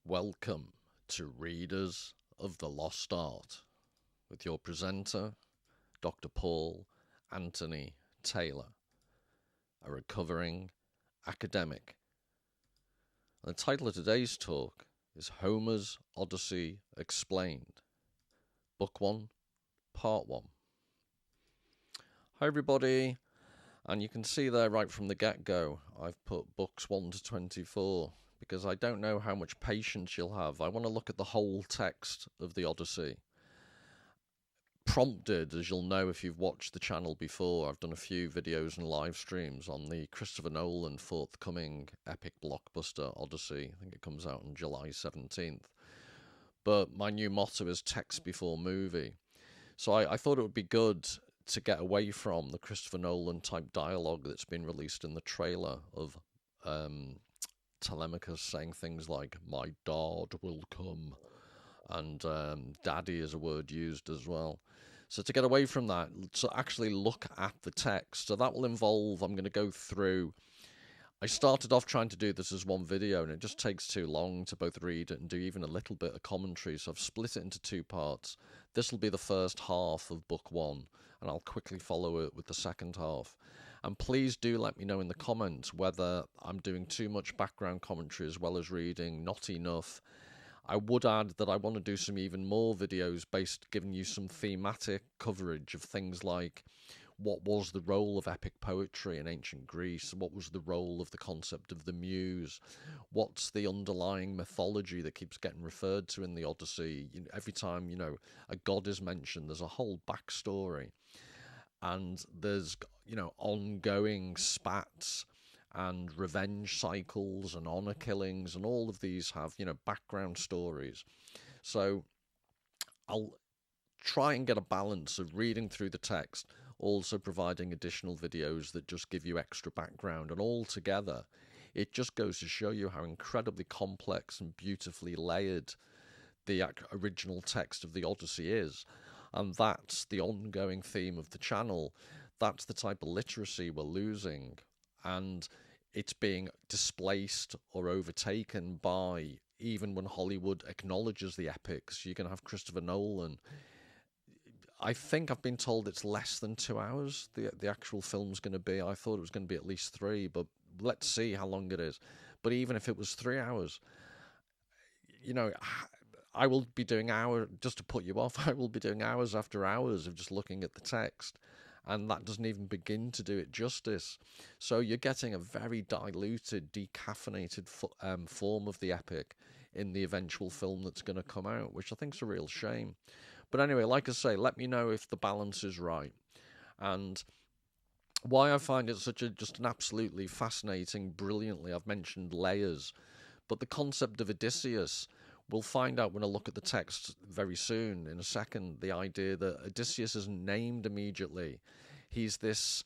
Welcome to Readers of the Lost Art with your presenter, Dr. Paul Anthony Taylor, a recovering academic. And the title of today's talk is Homer's Odyssey Explained, Book 1, Part 1. Hi everybody, and you can see there right from the get-go, I've put books 1 to 24, because I don't know how much patience you'll have. I want to look at the whole text of the Odyssey. Prompted, as you'll know if you've watched the channel before, I've done a few videos and live streams on the Christopher Nolan forthcoming epic blockbuster Odyssey. I think it comes out on July 17th. But my new motto is text before movie. So I thought it would be good to get away from the Christopher Nolan type dialogue that's been released in the trailer of Telemachus saying things like, "My dad will come," and daddy is a word used as well. So to get away from that, to actually look at the text, so that will involve, I'm going to go through, I started off trying to do this as one video and it just takes too long to both read it and do even a little bit of commentary, so I've split it into two parts. This will be the first half of book 1 and I'll quickly follow it with the second half. And please do let me know in the comments whether I'm doing too much background commentary as well as reading, not enough. I would add that I want to do some even more videos based, giving you some thematic coverage of things like what was the role of epic poetry in ancient Greece, what was the role of the concept of the muse, what's the underlying mythology that keeps getting referred to in the Odyssey. Every time, a god is mentioned, there's a whole backstory. And there's, ongoing spats and revenge cycles and honor killings, and all of these have, background stories. So I'll try and get a balance of reading through the text, also providing additional videos that just give you extra background, and all together it just goes to show you how incredibly complex and beautifully layered the original text of the Odyssey is. And that's the ongoing theme of the channel. That's the type of literacy we're losing, and it's being displaced or overtaken by, even when Hollywood acknowledges the epics, you're going to have Christopher Nolan. I think I've been told it's less than 2 hours, the actual film's going to be. I thought it was going to be at least 3, but let's see how long it is. But even if it was 3 hours, I will be doing hours, just to put you off, I will be doing hours after hours of just looking at the text, and that doesn't even begin to do it justice. So you're getting a very diluted, decaffeinated form of the epic in the eventual film that's going to come out, which I think is a real shame. But anyway, like I say, let me know if the balance is right. And why I find it just an absolutely fascinating, brilliantly, I've mentioned layers, but the concept of Odysseus, we'll find out when I look at the text very soon, in a second, the idea that Odysseus isn't named immediately. He's this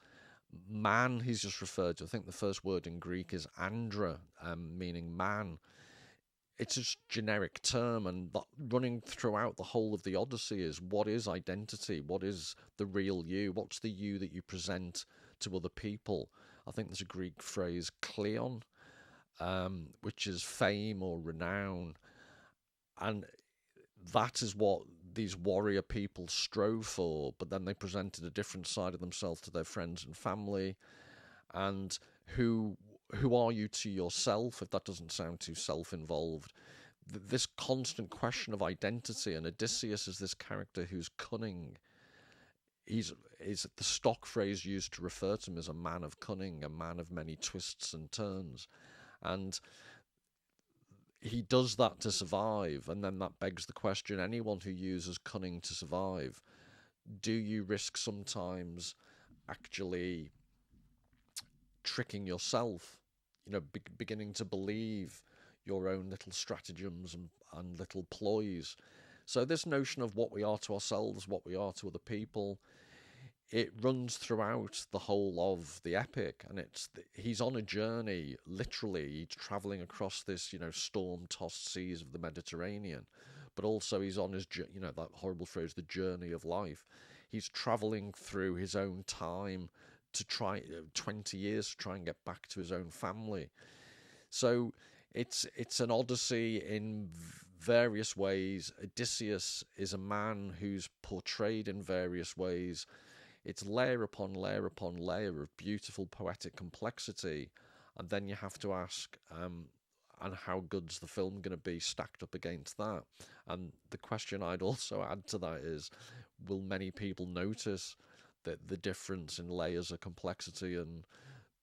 man he's just referred to. I think the first word in Greek is andra, meaning man. It's a generic term, and running throughout the whole of the Odyssey is, what is identity? What is the real you? What's the you that you present to other people? I think there's a Greek phrase, kleon, which is fame or renown. And that is what these warrior people strove for, but then they presented a different side of themselves to their friends and family. And who are you to yourself, if that doesn't sound too self-involved? This constant question of identity, and Odysseus is this character who's cunning. Is the stock phrase used to refer to him as a man of cunning, a man of many twists and turns. And he does that to survive, and then that begs the question, anyone who uses cunning to survive, do you risk sometimes actually tricking yourself, beginning to believe your own little stratagems and little ploys? So this notion of what we are to ourselves, what we are to other people, it runs throughout the whole of the epic, and he's on a journey, literally traveling across this, storm-tossed seas of the Mediterranean, but also he's on his, that horrible phrase, the journey of life. He's traveling through his own time to try 20 years to try and get back to his own family. So It's an Odyssey in various ways. Odysseus is a man who's portrayed in various ways. It's layer upon layer upon layer of beautiful poetic complexity, and then you have to ask, and how good's the film going to be stacked up against that? And the question I'd also add to that is, will many people notice that the difference in layers of complexity, and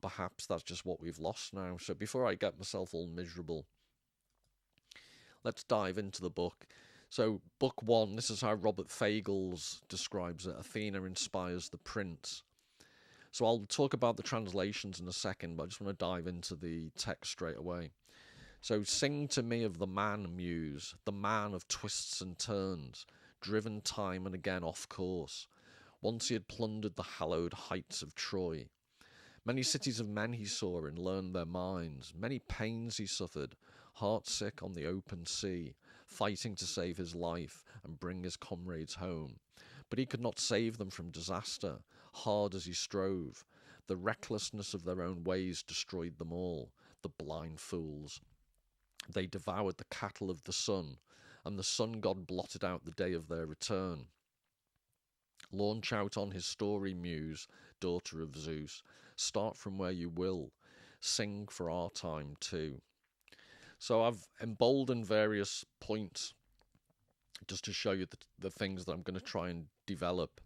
perhaps that's just what we've lost now. So before I get myself all miserable, let's dive into the book. So, book one, this is how Robert Fagles describes it. Athena inspires the prince. So, I'll talk about the translations in a second, but I just want to dive into the text straight away. So, sing to me of the man muse, the man of twists and turns, driven time and again off course. Once he had plundered the hallowed heights of Troy. Many cities of men he saw and learned their minds. Many pains he suffered, heartsick on the open sea, fighting to save his life and bring his comrades home. But he could not save them from disaster, hard as he strove. The recklessness of their own ways destroyed them all, the blind fools. They devoured the cattle of the sun, and the sun god blotted out the day of their return. Launch out on his story, muse, daughter of Zeus. Start from where you will. Sing for our time too. So I've emboldened various points just to show you the things that I'm going to try and develop.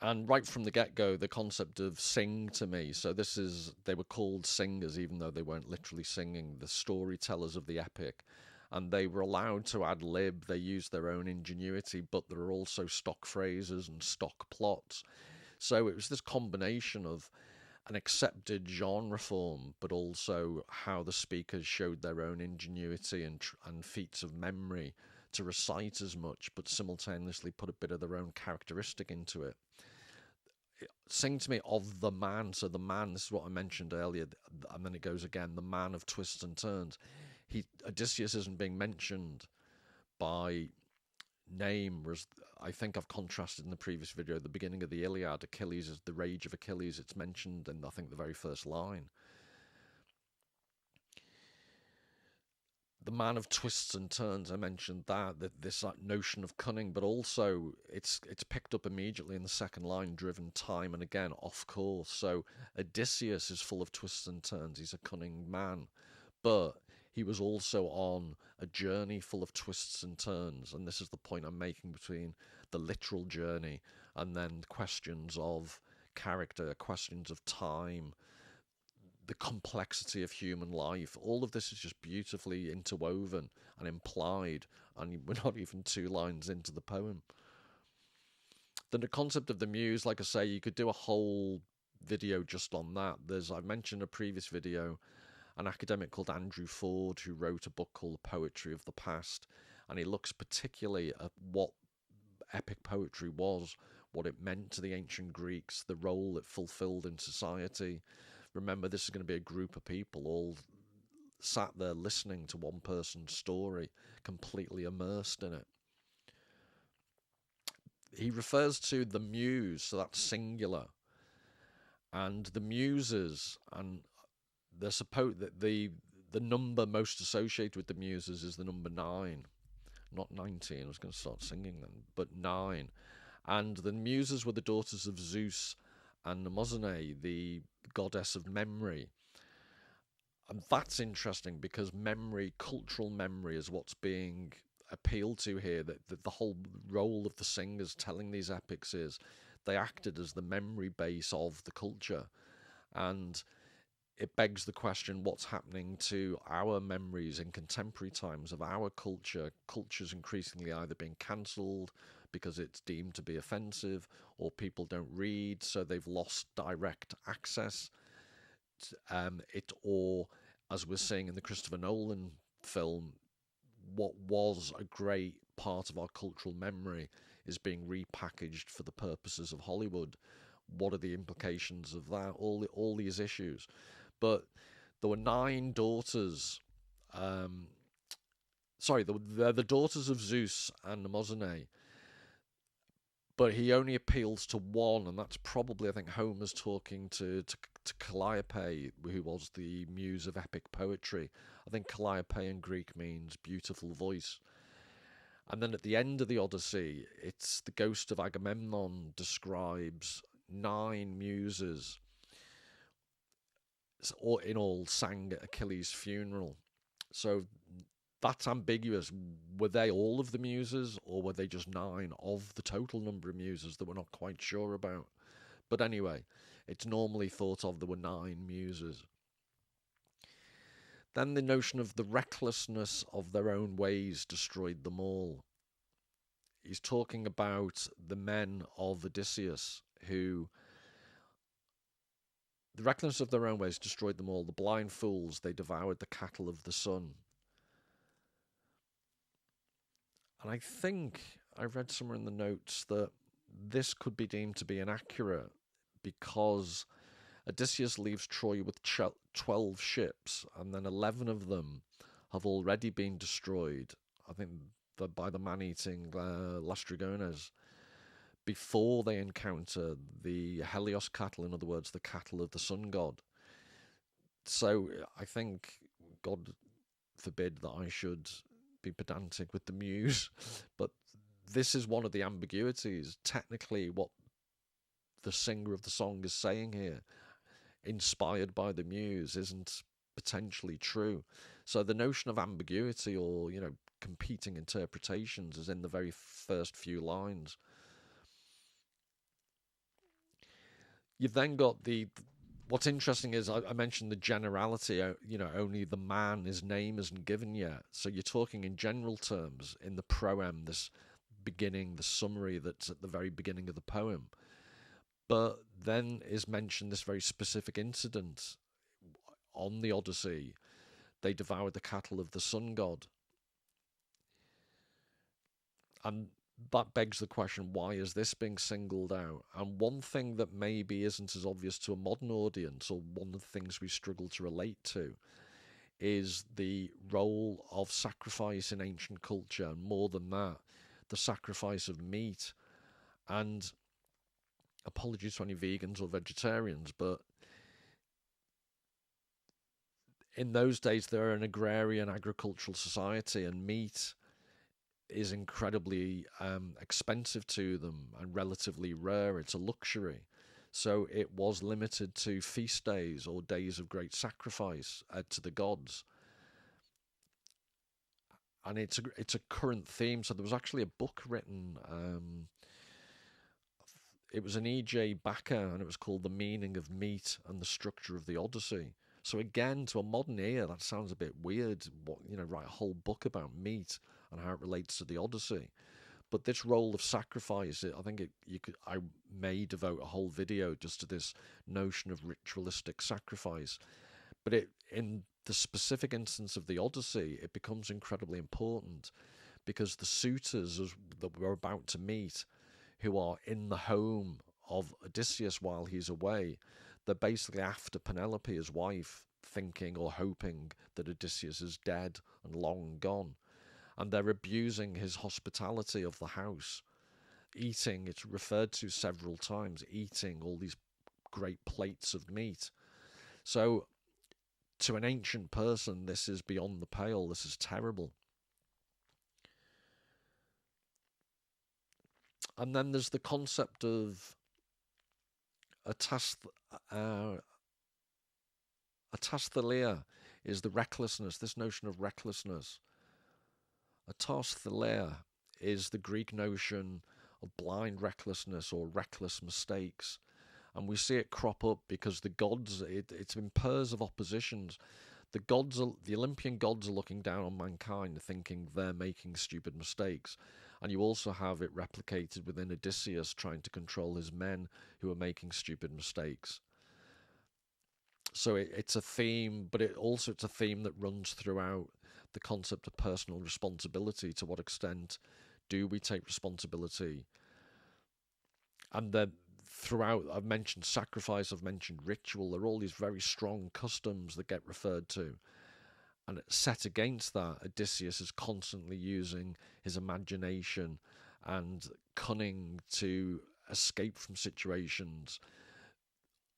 And right from the get-go, the concept of sing to me. So they were called singers, even though they weren't literally singing, the storytellers of the epic. And they were allowed to ad lib, they used their own ingenuity, but there are also stock phrases and stock plots. So it was this combination of an accepted genre form, but also how the speakers showed their own ingenuity and feats of memory to recite as much, but simultaneously put a bit of their own characteristic into it. Sing to me of the man. So the man, this is what I mentioned earlier, and then it goes again, the man of twists and turns. Odysseus isn't being mentioned by name, whereas I think I've contrasted in the previous video, the beginning of the Iliad, Achilles is the rage of Achilles. It's mentioned in, I think, the very first line. The man of twists and turns, I mentioned that this notion of cunning, but also it's picked up immediately in the second line, driven time and again off course. So Odysseus is full of twists and turns. He's a cunning man, but he was also on a journey full of twists and turns. And this is the point I'm making between the literal journey and then questions of character, questions of time, the complexity of human life. All of this is just beautifully interwoven and implied, and we're not even 2 lines into the poem. Then the concept of the muse, like I say, you could do a whole video just on that. I've mentioned in a previous video an academic called Andrew Ford who wrote a book called The Poetry of the Past, and he looks particularly at what epic poetry was, what it meant to the ancient Greeks, the role it fulfilled in society. Remember, this is going to be a group of people all sat there listening to one person's story, completely immersed in it. He refers to the muse, so that's singular, and the muses, and they're supposed that the number most associated with the muses is the number 9, not 19. I was going to start singing then, but 9. And the muses were the daughters of Zeus and Mnemosyne, the goddess of memory. And that's interesting because memory, cultural memory, is what's being appealed to here. That the whole role of the singers telling these epics is they acted as the memory base of the culture. And it begs the question, what's happening to our memories in contemporary times of our culture? Culture's increasingly either being cancelled because it's deemed to be offensive, or people don't read, so they've lost direct access. Or, as we're seeing in the Christopher Nolan film, what was a great part of our cultural memory is being repackaged for the purposes of Hollywood. What are the implications of that? All these issues. But there were 9 daughters. They're the daughters of Zeus and Mnemosyne. but he only appeals to one, and that's probably, I think, Homer's talking to Calliope, who was the muse of epic poetry. I think Calliope in Greek means beautiful voice. And then at the end of the Odyssey, it's the ghost of Agamemnon describes 9 muses, in all sang at Achilles' funeral. So that's ambiguous. Were they all of the muses, or were they just 9 of the total number of muses that we're not quite sure about? But anyway, it's normally thought of there were 9 muses. Then the notion of the recklessness of their own ways destroyed them all. He's talking about the men of Odysseus who, the recklessness of their own ways destroyed them all. The blind fools, they devoured the cattle of the sun. And I think I read somewhere in the notes that this could be deemed to be inaccurate because Odysseus leaves Troy with 12 ships, and then 11 of them have already been destroyed, I think by the man-eating Lastrygones, before they encounter the Helios cattle, in other words, the cattle of the sun god. So I think, God forbid that I should be pedantic with the muse, but this is one of the ambiguities. Technically, what the singer of the song is saying here, inspired by the muse, isn't potentially true. So the notion of ambiguity, or competing interpretations, is in the very first few lines. You've then got what's interesting is I mentioned the generality. Only the man, his name isn't given yet. So you're talking in general terms in the proem, this beginning, the summary that's at the very beginning of the poem. But then is mentioned this very specific incident on the Odyssey. They devoured the cattle of the sun god. And that begs the question, why is this being singled out? And one thing that maybe isn't as obvious to a modern audience, or one of the things we struggle to relate to, is the role of sacrifice in ancient culture, and more than that, the sacrifice of meat. And apologies to any vegans or vegetarians, but in those days they're an agrarian agricultural society, and meat is incredibly expensive to them and relatively rare. It's a luxury. So it was limited to feast days or days of great sacrifice to the gods. And it's a current theme. So there was actually a book written, it was an E.J. Bakker, and it was called The Meaning of Meat and the Structure of the Odyssey. So again, to a modern ear, that sounds a bit weird. Write a whole book about meat and how it relates to the Odyssey. But this role of sacrifice, I think I may devote a whole video just to this notion of ritualistic sacrifice. But in the specific instance of the Odyssey, it becomes incredibly important because the suitors that we're about to meet, who are in the home of Odysseus while he's away, they're basically after Penelope, his wife, thinking or hoping that Odysseus is dead and long gone. And they're abusing his hospitality of the house, eating, it's referred to several times, eating all these great plates of meat. So to an ancient person, this is beyond the pale. This is terrible. And then there's the concept of atasthelia, is the recklessness, this notion of recklessness. Atasthelia is the Greek notion of blind recklessness or reckless mistakes. And we see it crop up because the gods, it's in pairs of oppositions. The Olympian gods are looking down on mankind, thinking they're making stupid mistakes. And you also have it replicated within Odysseus trying to control his men who are making stupid mistakes. So it's a theme, but it's a theme that runs throughout the concept of personal responsibility. To what extent do we take responsibility? And then throughout, I've mentioned sacrifice, I've mentioned ritual. There are all these very strong customs that get referred to. And set against that, Odysseus is constantly using his imagination and cunning to escape from situations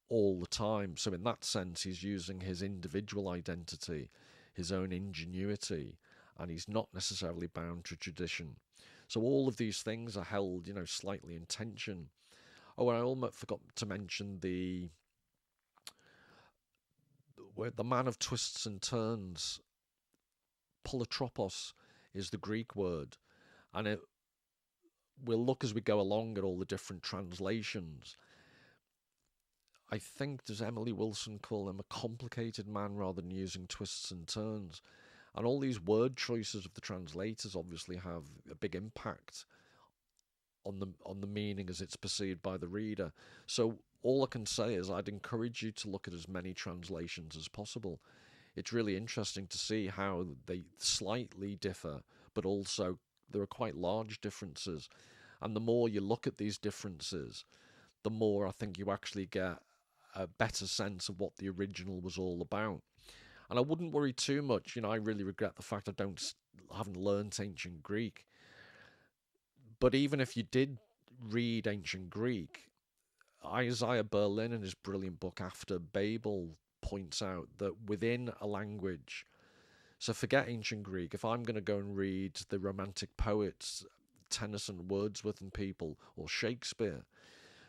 all the time. So in that sense, he's using his individual identity, his own ingenuity, and he's not necessarily bound to tradition. So all of these things are held, slightly in tension. Oh, and I almost forgot to mention where the man of twists and turns, polytropos, is the Greek word, and we'll look as we go along at all the different translations. I think, does Emily Wilson call him a complicated man rather than using twists and turns? And all these word choices of the translators obviously have a big impact on the meaning as it's perceived by the reader. So all I can say is I'd encourage you to look at as many translations as possible. It's really interesting to see how they slightly differ, but also there are quite large differences. And the more you look at these differences, the more I think you actually get a better sense of what the original was all about. And I wouldn't worry too much. I really regret the fact I haven't learnt ancient Greek. But even if you did read ancient Greek, Isaiah Berlin, in his brilliant book After Babel, points out that within a language, so forget ancient Greek, if I'm going to go and read the Romantic poets, Tennyson, Wordsworth and people, or Shakespeare,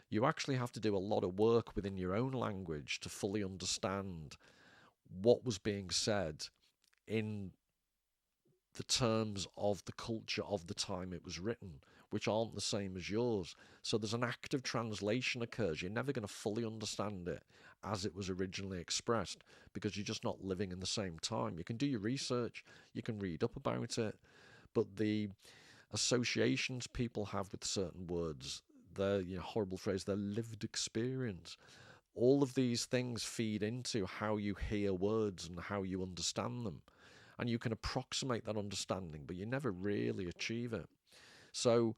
you actually have to do a lot of work within your own language to fully understand what was being said in the terms of the culture of the time it was written, which aren't the same as yours. So there's an active translation occurs. You're never going to fully understand it as it was originally expressed because you're just not living in the same time. You can do your research, you can read up about it, but the associations people have with certain words, their horrible phrase, their lived experience, all of these things feed into how you hear words and how you understand them. And you can approximate that understanding, but you never really achieve it. So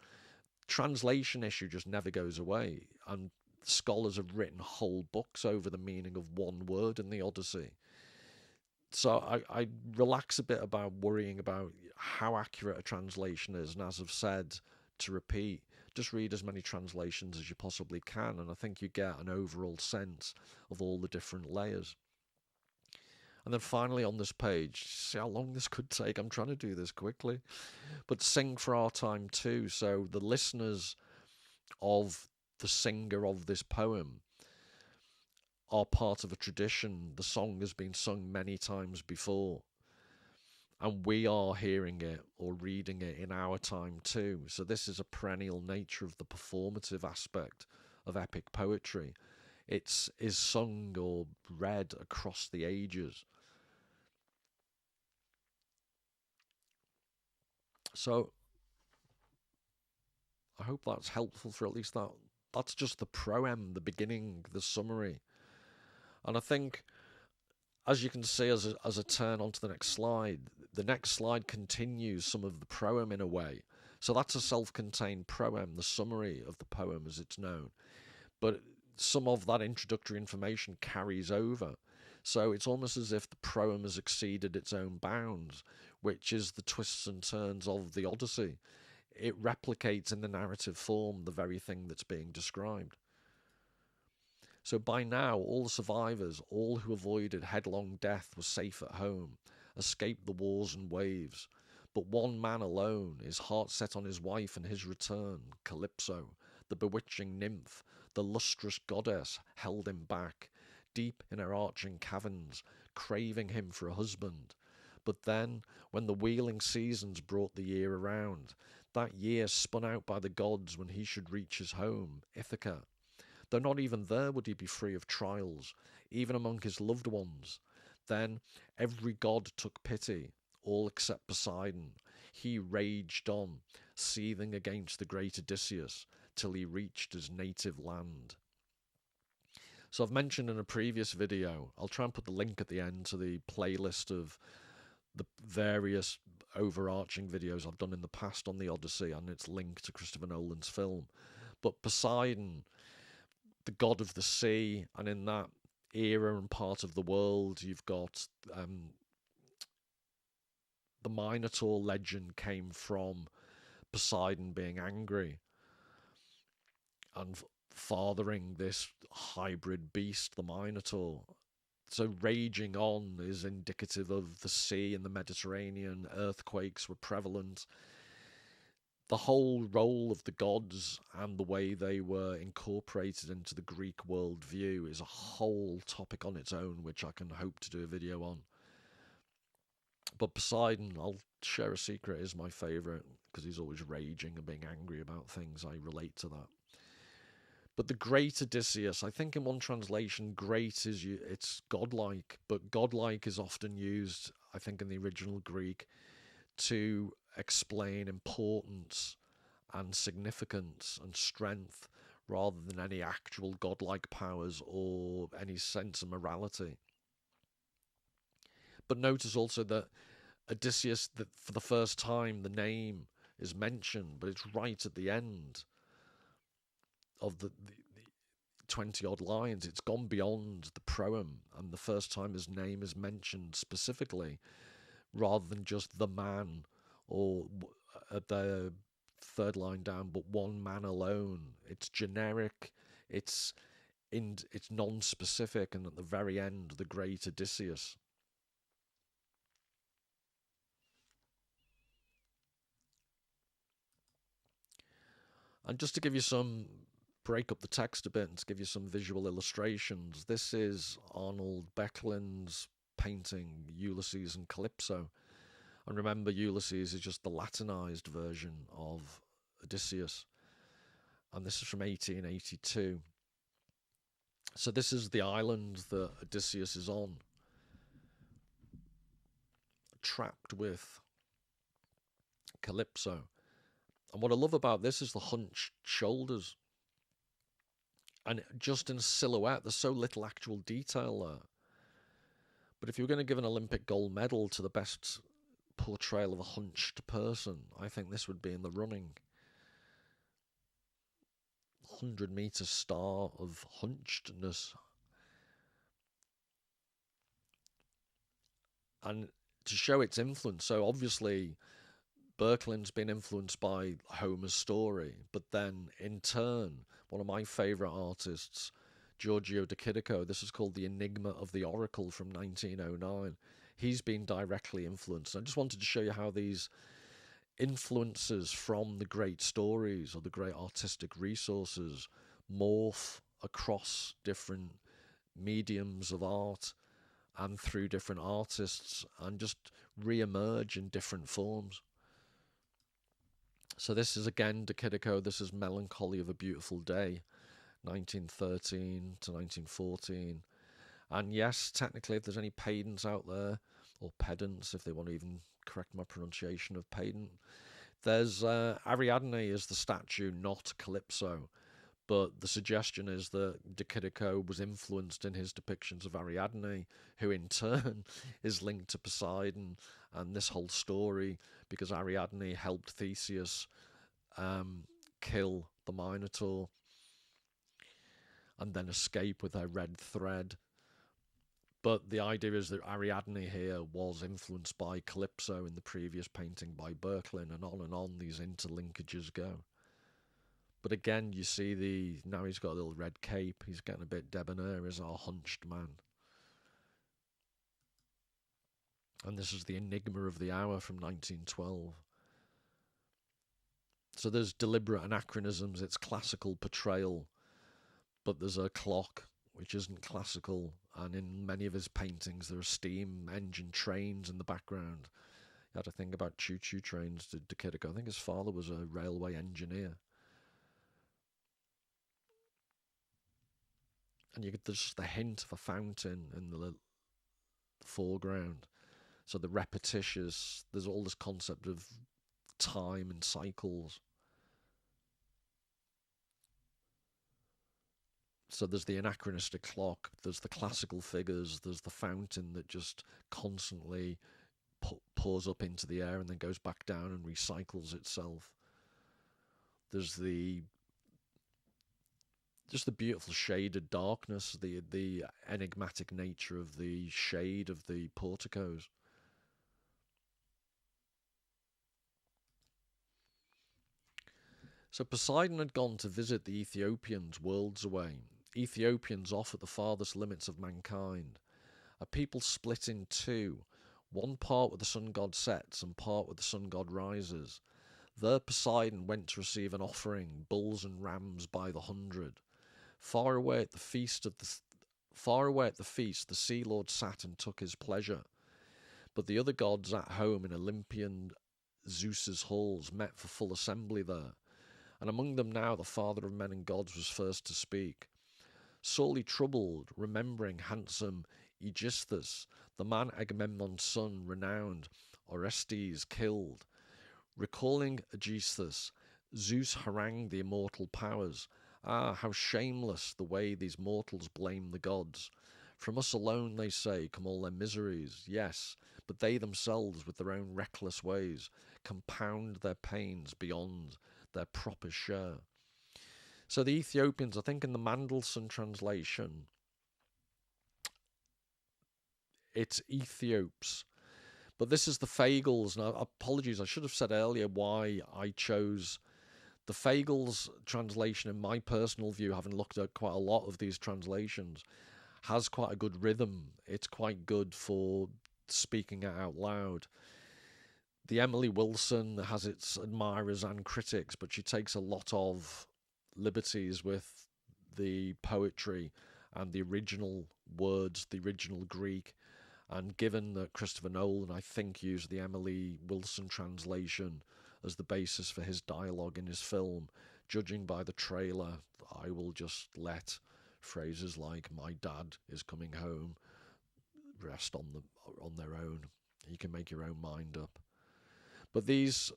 translation issue just never goes away. And scholars have written whole books over the meaning of one word in the Odyssey. So I relax a bit about worrying about how accurate a translation is. And as I've said, to repeat, just read as many translations as you possibly can. And I think you get an overall sense of all the different layers. And then finally on this page, see how long this could take? I'm trying to do this quickly. But sing for our time too. So the listeners of the singer of this poem are part of a tradition. The song has been sung many times before. And we are hearing it or reading it in our time too. So this is a perennial nature of the performative aspect of epic poetry. It is sung or read across the ages. So I hope that's helpful for at least that. That's just the proem, the beginning, the summary. And I think, as you can see as a turn onto the next slide continues some of the proem in a way. So that's a self-contained proem, the summary of the poem as it's known. But some of that introductory information carries over. So it's almost as if the proem has exceeded its own bounds, which is the twists and turns of the Odyssey. It replicates in the narrative form the very thing that's being described. So by now, all the survivors, all who avoided headlong death, were safe at home, escaped the wars and waves. But one man alone, his heart set on his wife and his return, Calypso, the bewitching nymph, the lustrous goddess, held him back, deep in her arching caverns, craving him for a husband. But then, when the wheeling seasons brought the year around, that year spun out by the gods when he should reach his home, Ithaca, though not even there would he be free of trials, even among his loved ones. Then every god took pity, all except Poseidon. He raged on, seething against the great Odysseus, till he reached his native land. So I've mentioned in a previous video, I'll try and put the link at the end to the playlist of the various overarching videos I've done in the past on the Odyssey, and it's linked to Christopher Nolan's film. But Poseidon, the god of the sea, and in that era and part of the world, you've got the Minotaur legend came from Poseidon being angry and fathering this hybrid beast, the Minotaur. So raging on is indicative of the sea in the Mediterranean. Earthquakes were prevalent. The whole role of the gods and the way they were incorporated into the Greek worldview is a whole topic on its own, which I can hope to do a video on. But Poseidon, I'll share a secret, is my favourite because he's always raging and being angry about things. I relate to that. But the great Odysseus, I think in one translation, great is it's godlike, but godlike is often used, I think, in the original Greek to explain importance and significance and strength rather than any actual godlike powers or any sense of morality. But notice also that Odysseus, that for the first time, the name is mentioned, but it's right at the end of the 20 odd lines. It's gone beyond the proem, and the first time his name is mentioned specifically rather than just the man, or at the third line down, but one man alone. It's generic, it's non-specific, and at the very end, the great Odysseus. And just to give you some, break up the text a bit and to give you some visual illustrations, this is Arnold Böcklin's painting Ulysses and Calypso. And remember, Ulysses is just the Latinized version of Odysseus. And this is from 1882. So this is the island that Odysseus is on, trapped with Calypso. And what I love about this is the hunched shoulders. And just in silhouette, there's so little actual detail there. But if you were going to give an Olympic gold medal to the best portrayal of a hunched person, I think this would be in the running. 100-meter star of hunchedness. And to show its influence, so obviously Böcklin's been influenced by Homer's story, but then in turn, one of my favourite artists, Giorgio de Chirico, this is called The Enigma of the Oracle from 1909. He's been directly influenced. I just wanted to show you how these influences from the great stories or the great artistic resources morph across different mediums of art and through different artists and just re-emerge in different forms. So this is again De Chirico. This is Melancholy of a Beautiful Day, 1913 to 1914. And yes, technically, if there's any pedants out there, or pedants, if they want to even correct my pronunciation of pedant, there's Ariadne is the statue, not Calypso. But the suggestion is that De Chirico was influenced in his depictions of Ariadne, who in turn is linked to Poseidon and this whole story, because Ariadne helped Theseus kill the Minotaur and then escape with her red thread. But the idea is that Ariadne here was influenced by Calypso in the previous painting by Böcklin, and on these interlinkages go. But again, you see now he's got a little red cape. He's getting a bit debonair as our hunched man. And this is The Enigma of the Hour from 1912. So there's deliberate anachronisms. It's classical portrayal, but there's a clock which isn't classical. And in many of his paintings, there are steam engine trains in the background. You had to think about choo-choo trains to De Chirico. I think his father was a railway engineer. And you get just the hint of a fountain in the foreground. So the repetitious, there's all this concept of time and cycles. So there's the anachronistic clock, there's the classical figures, there's the fountain that just constantly pours up into the air and then goes back down and recycles itself. There's just the beautiful shaded darkness, the enigmatic nature of the shade of the porticos. So Poseidon had gone to visit the Ethiopians worlds away. Ethiopians off at the farthest limits of mankind. A people split in two, one part where the sun god sets and part where the sun god rises. There Poseidon went to receive an offering, bulls and rams by the hundred. Far away at the feast, the sea lord sat and took his pleasure. But the other gods at home in Olympian Zeus's halls met for full assembly there. And among them now the father of men and gods was first to speak. Sorely troubled, remembering handsome Aegisthus, the man Agamemnon's son, renowned, Orestes killed. Recalling Aegisthus, Zeus harangued the immortal powers. Ah, how shameless the way these mortals blame the gods. From us alone, they say, come all their miseries. Yes, but they themselves, with their own reckless ways, compound their pains beyond their proper share. So the Ethiopians, I think in the Mandelson translation, it's Ethiops. But this is the Fagles. Now, apologies, I should have said earlier why I chose the Fagles translation. In my personal view, having looked at quite a lot of these translations, has quite a good rhythm. It's quite good for speaking it out loud. The Emily Wilson has its admirers and critics, but she takes a lot of liberties with the poetry and the original words, the original Greek. And given that Christopher Nolan, I think, used the Emily Wilson translation as the basis for his dialogue in his film, judging by the trailer, I will just let phrases like "my dad is coming home" rest on their own. You can make your own mind up. But these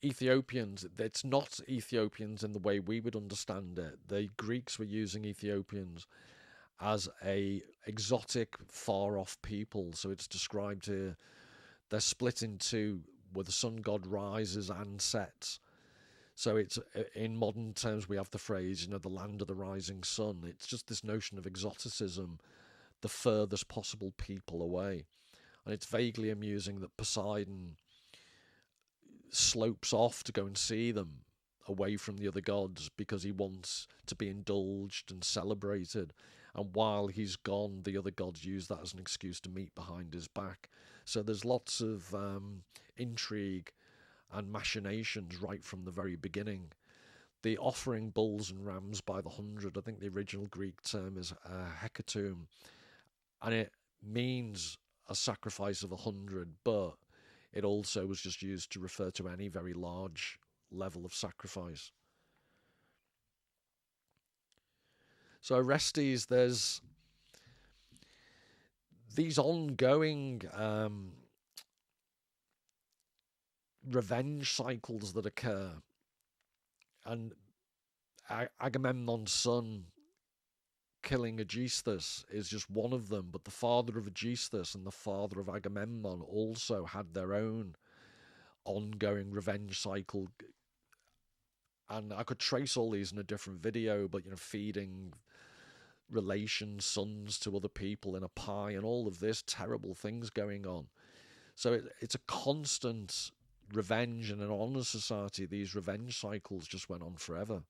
Ethiopians, it's not Ethiopians in the way we would understand it. The Greeks were using Ethiopians as a exotic, far-off people. So it's described here, they're split in two, where the sun god rises and sets. So it's, in modern terms, we have the phrase, the land of the rising sun. It's just this notion of exoticism, the furthest possible people away. And it's vaguely amusing that Poseidon slopes off to go and see them away from the other gods because he wants to be indulged and celebrated. And while he's gone, the other gods use that as an excuse to meet behind his back. So there's lots of intrigue and machinations right from the very beginning. The offering bulls and rams by the hundred, I think the original Greek term is hecatomb, and it means a sacrifice of 100, but it also was just used to refer to any very large level of sacrifice. So Orestes, there's these ongoing revenge cycles that occur, and Agamemnon's son killing Aegisthus is just one of them, but the father of Aegisthus and the father of Agamemnon also had their own ongoing revenge cycle. And I could trace all these in a different video, but feeding relations, sons to other people in a pie, and all of this terrible things going on. So it's a constant revenge, and in an honor society, these revenge cycles just went on forever.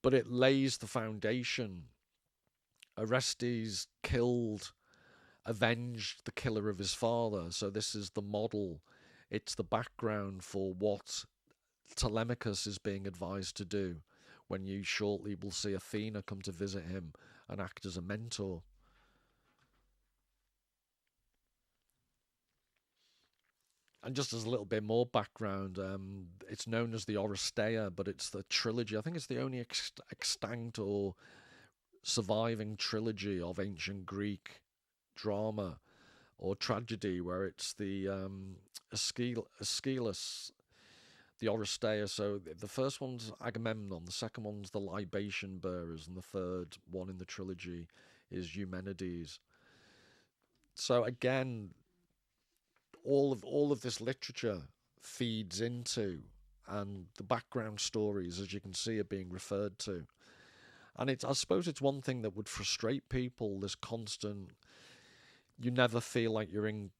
But it lays the foundation. Orestes avenged the killer of his father. So this is the model. It's the background for what Telemachus is being advised to do when you shortly will see Athena come to visit him and act as a mentor. And just as a little bit more background, it's known as the Oresteia, but it's the trilogy. I think it's the only extant or surviving trilogy of ancient Greek drama or tragedy where it's the Aeschylus, the Oresteia. So the first one's Agamemnon, the second one's the libation bearers, and the third one in the trilogy is Eumenides. So again, all of this literature feeds into, and the background stories, as you can see, are being referred to. And I suppose it's one thing that would frustrate people, this constant, you never feel like you're in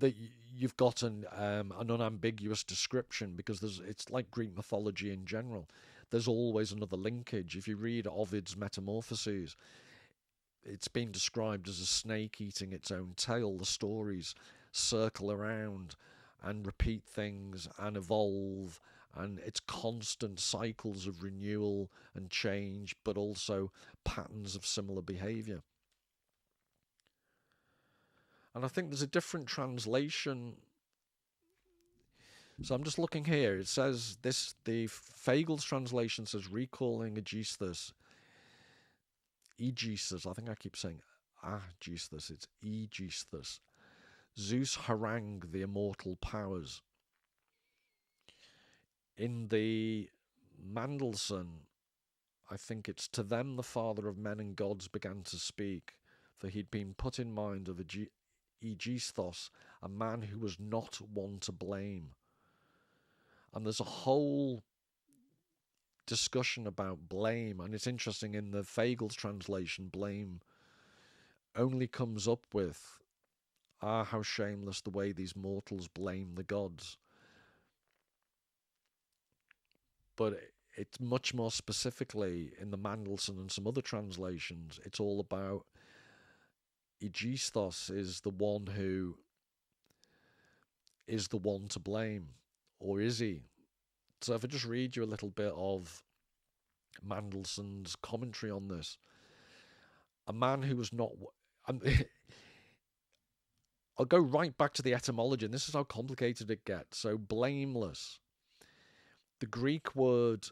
that you've got an unambiguous description, because it's like Greek mythology in general. There's always another linkage. If you read Ovid's Metamorphoses, it's been described as a snake eating its own tail. The stories circle around and repeat things and evolve, and it's constant cycles of renewal and change, but also patterns of similar behavior. And I think there's a different translation. So I'm just looking here. It says this, the Fagel's translation says, recalling Aegisthus. Aegisthus, I think I keep saying Aegisthus, it's Aegisthus. Zeus harangued the immortal powers. In the Mendelssohn, I think it's, to them the father of men and gods began to speak, for he'd been put in mind of Aegisthus, a man who was not one to blame. And there's a whole discussion about blame, and it's interesting, in the Fagel's translation, blame only comes up with, how shameless the way these mortals blame the gods. But it's much more specifically in the Mendelssohn and some other translations, it's all about Aegisthus is the one who is the one to blame, or is he? So if I just read you a little bit of Mendelssohn's commentary on this, a man who was not... I'll go right back to the etymology, and this is how complicated it gets. So blameless. The Greek word,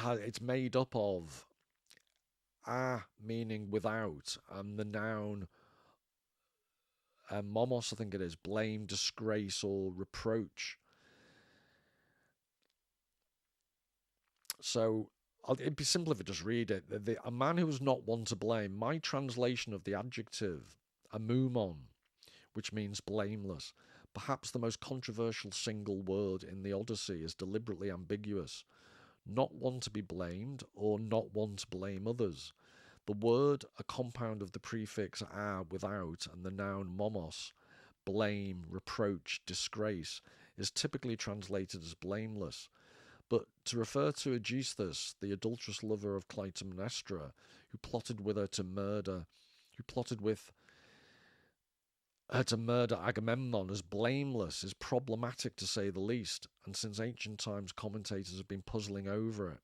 it's made up of meaning without, and the noun momos, I think it is, blame, disgrace, or reproach. So it'd be simple if I just read it. A man who was not one to blame. My translation of the adjective amoumon, which means blameless, perhaps the most controversial single word in the Odyssey, is deliberately ambiguous. Not one to be blamed, or not one to blame others. The word, a compound of the prefix a, without, and the noun momos, blame, reproach, disgrace, is typically translated as blameless. But to refer to Aegisthus, the adulterous lover of Clytemnestra, who plotted with her to murder Agamemnon, as blameless is problematic, to say the least, and since ancient times commentators have been puzzling over it.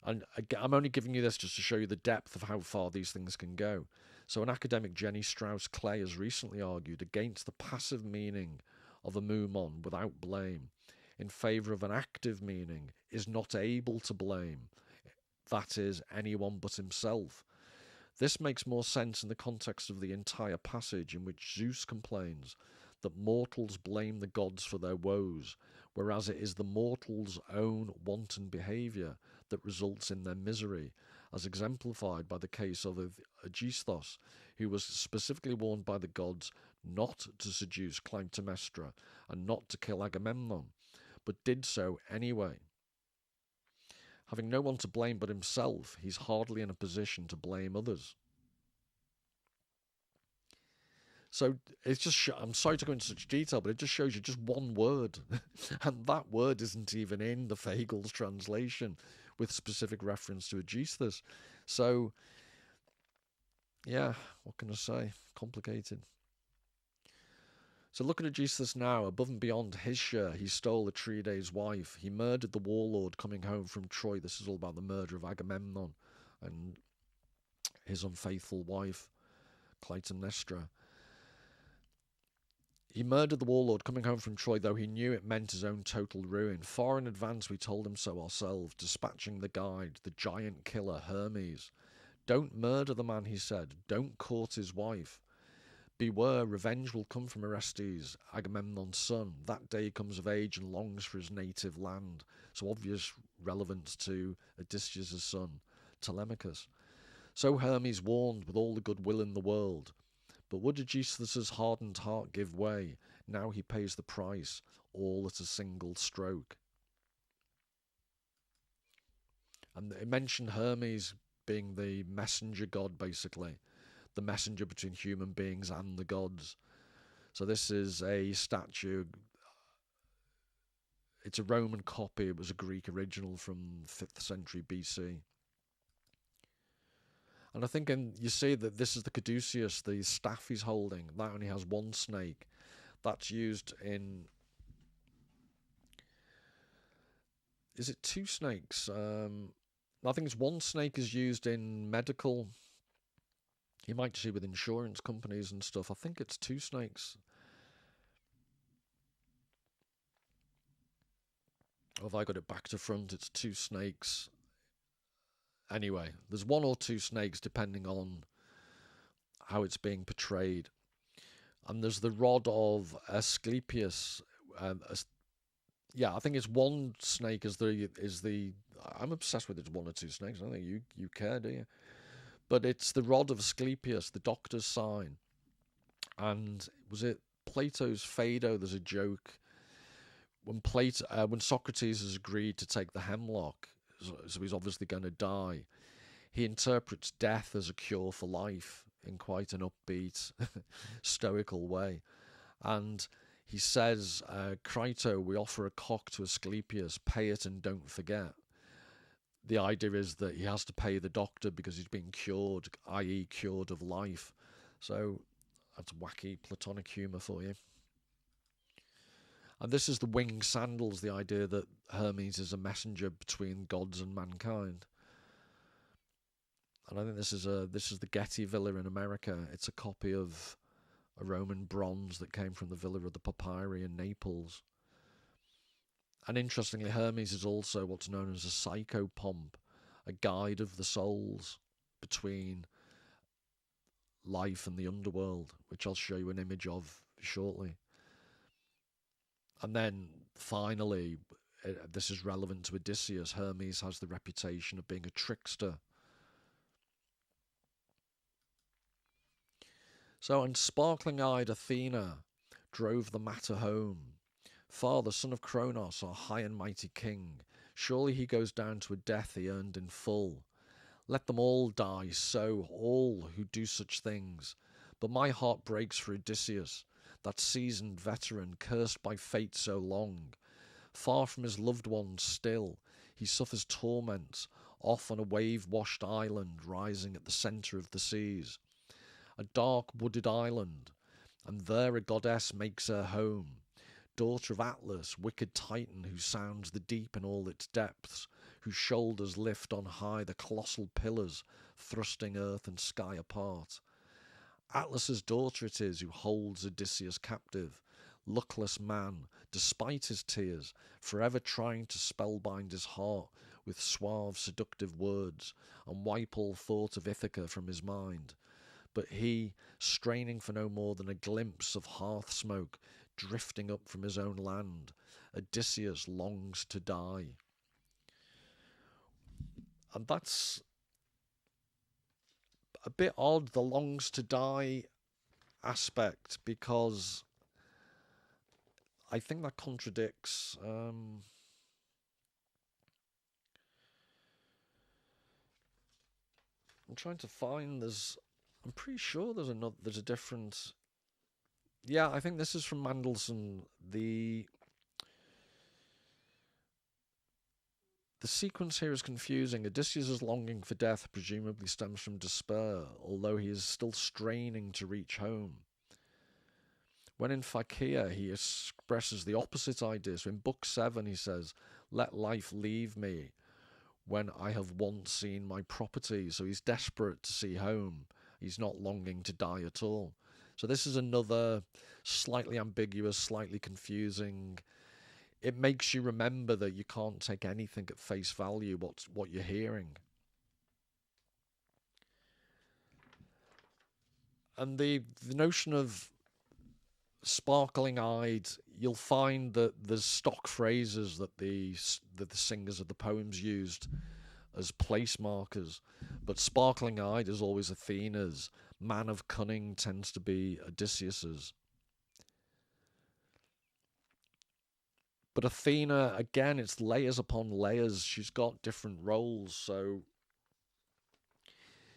And I'm only giving you this just to show you the depth of how far these things can go. So an academic, Jenny Strauss-Clay, has recently argued against the passive meaning of amoumon, without blame, in favour of an active meaning, is not able to blame, that is, anyone but himself. This makes more sense in the context of the entire passage, in which Zeus complains that mortals blame the gods for their woes, whereas it is the mortals' own wanton behaviour that results in their misery, as exemplified by the case of Aegisthus, who was specifically warned by the gods not to seduce Clytemnestra and not to kill Agamemnon, but did so anyway. Having no one to blame but himself, he's hardly in a position to blame others. So it's just, I'm sorry to go into such detail, but it just shows you just one word. And that word isn't even in the Fagel's translation with specific reference to Aegisthus. So, yeah, what can I say? Complicated. So look at Aegisthus now. Above and beyond his share, he stole Atreides' wife. He murdered the warlord coming home from Troy. This is all about the murder of Agamemnon and his unfaithful wife, Clytemnestra. He murdered the warlord coming home from Troy, though he knew it meant his own total ruin. Far in advance we told him so ourselves, dispatching the guide, the giant killer Hermes. Don't murder the man, he said. Don't court his wife. Beware, revenge will come from Orestes, Agamemnon's son. That day comes of age and longs for his native land. So obvious relevance to Odysseus' son, Telemachus. So Hermes warned with all the goodwill in the world. But would Aegisthus' hardened heart give way? Now he pays the price, all at a single stroke. And it mentioned Hermes being the messenger god, basically, the messenger between human beings and the gods. So this is a statue. It's a Roman copy. It was a Greek original from 5th century BC. And I think you see that this is the caduceus, the staff he's holding. That only has one snake. That's used in... Is it two snakes? I think it's one snake is used in medical. You might see with insurance companies and stuff. I think it's two snakes. Or have I got it back to front? It's two snakes. Anyway, there's one or two snakes depending on how it's being portrayed. And there's the rod of Asclepius. Yeah, I think it's one snake is the. I'm obsessed with it's one or two snakes. I don't think you care, do you? But it's the rod of Asclepius, the doctor's sign. And was it Plato's Phaedo? There's a joke when Socrates has agreed to take the hemlock, so he's obviously going to die. He interprets death as a cure for life in quite an upbeat, stoical way, and he says, "Crito, we offer a cock to Asclepius. Pay it and don't forget." The idea is that he has to pay the doctor because he's been cured, i.e., cured of life. So that's wacky Platonic humour for you. And this is the winged sandals, the idea that Hermes is a messenger between gods and mankind. And I think this is the Getty Villa in America. It's a copy of a Roman bronze that came from the Villa of the Papyri in Naples. And interestingly, Hermes is also what's known as a psychopomp, a guide of the souls between life and the underworld, which I'll show you an image of shortly. And then, finally, this is relevant to Odysseus. Hermes has the reputation of being a trickster. So, and sparkling-eyed Athena drove the matter home. Father, son of Kronos, our high and mighty king, surely he goes down to a death he earned in full. Let them all die so, all who do such things. But my heart breaks for Odysseus, that seasoned veteran, cursed by fate so long. Far from his loved ones still, he suffers torments, off on a wave-washed island rising at the centre of the seas. A dark wooded island, and there a goddess makes her home. Daughter of Atlas, wicked Titan, who sounds the deep in all its depths, whose shoulders lift on high the colossal pillars, thrusting earth and sky apart. Atlas's daughter it is who holds Odysseus captive, luckless man, despite his tears, forever trying to spellbind his heart with suave, seductive words, and wipe all thought of Ithaca from his mind. But he, straining for no more than a glimpse of hearth smoke drifting up from his own land, Odysseus longs to die. And that's a bit odd, the longs to die aspect, because I think that contradicts I'm trying to find I'm pretty sure there's a different. Yeah, I think this is from Mendelssohn. The sequence here is confusing. Odysseus' longing for death presumably stems from despair, although he is still straining to reach home. When in Phaeacia, he expresses the opposite idea. So in Book 7, he says, "Let life leave me when I have once seen my property." So he's desperate to see home. He's not longing to die at all. So this is another slightly ambiguous, slightly confusing. It makes you remember that you can't take anything at face value, what you're hearing. And the notion of sparkling-eyed, you'll find that there's stock phrases that the singers of the poems used as place markers. But sparkling-eyed is always Athena's. Man of cunning tends to be Odysseus's. But Athena, again, it's layers upon layers. She's got different roles. So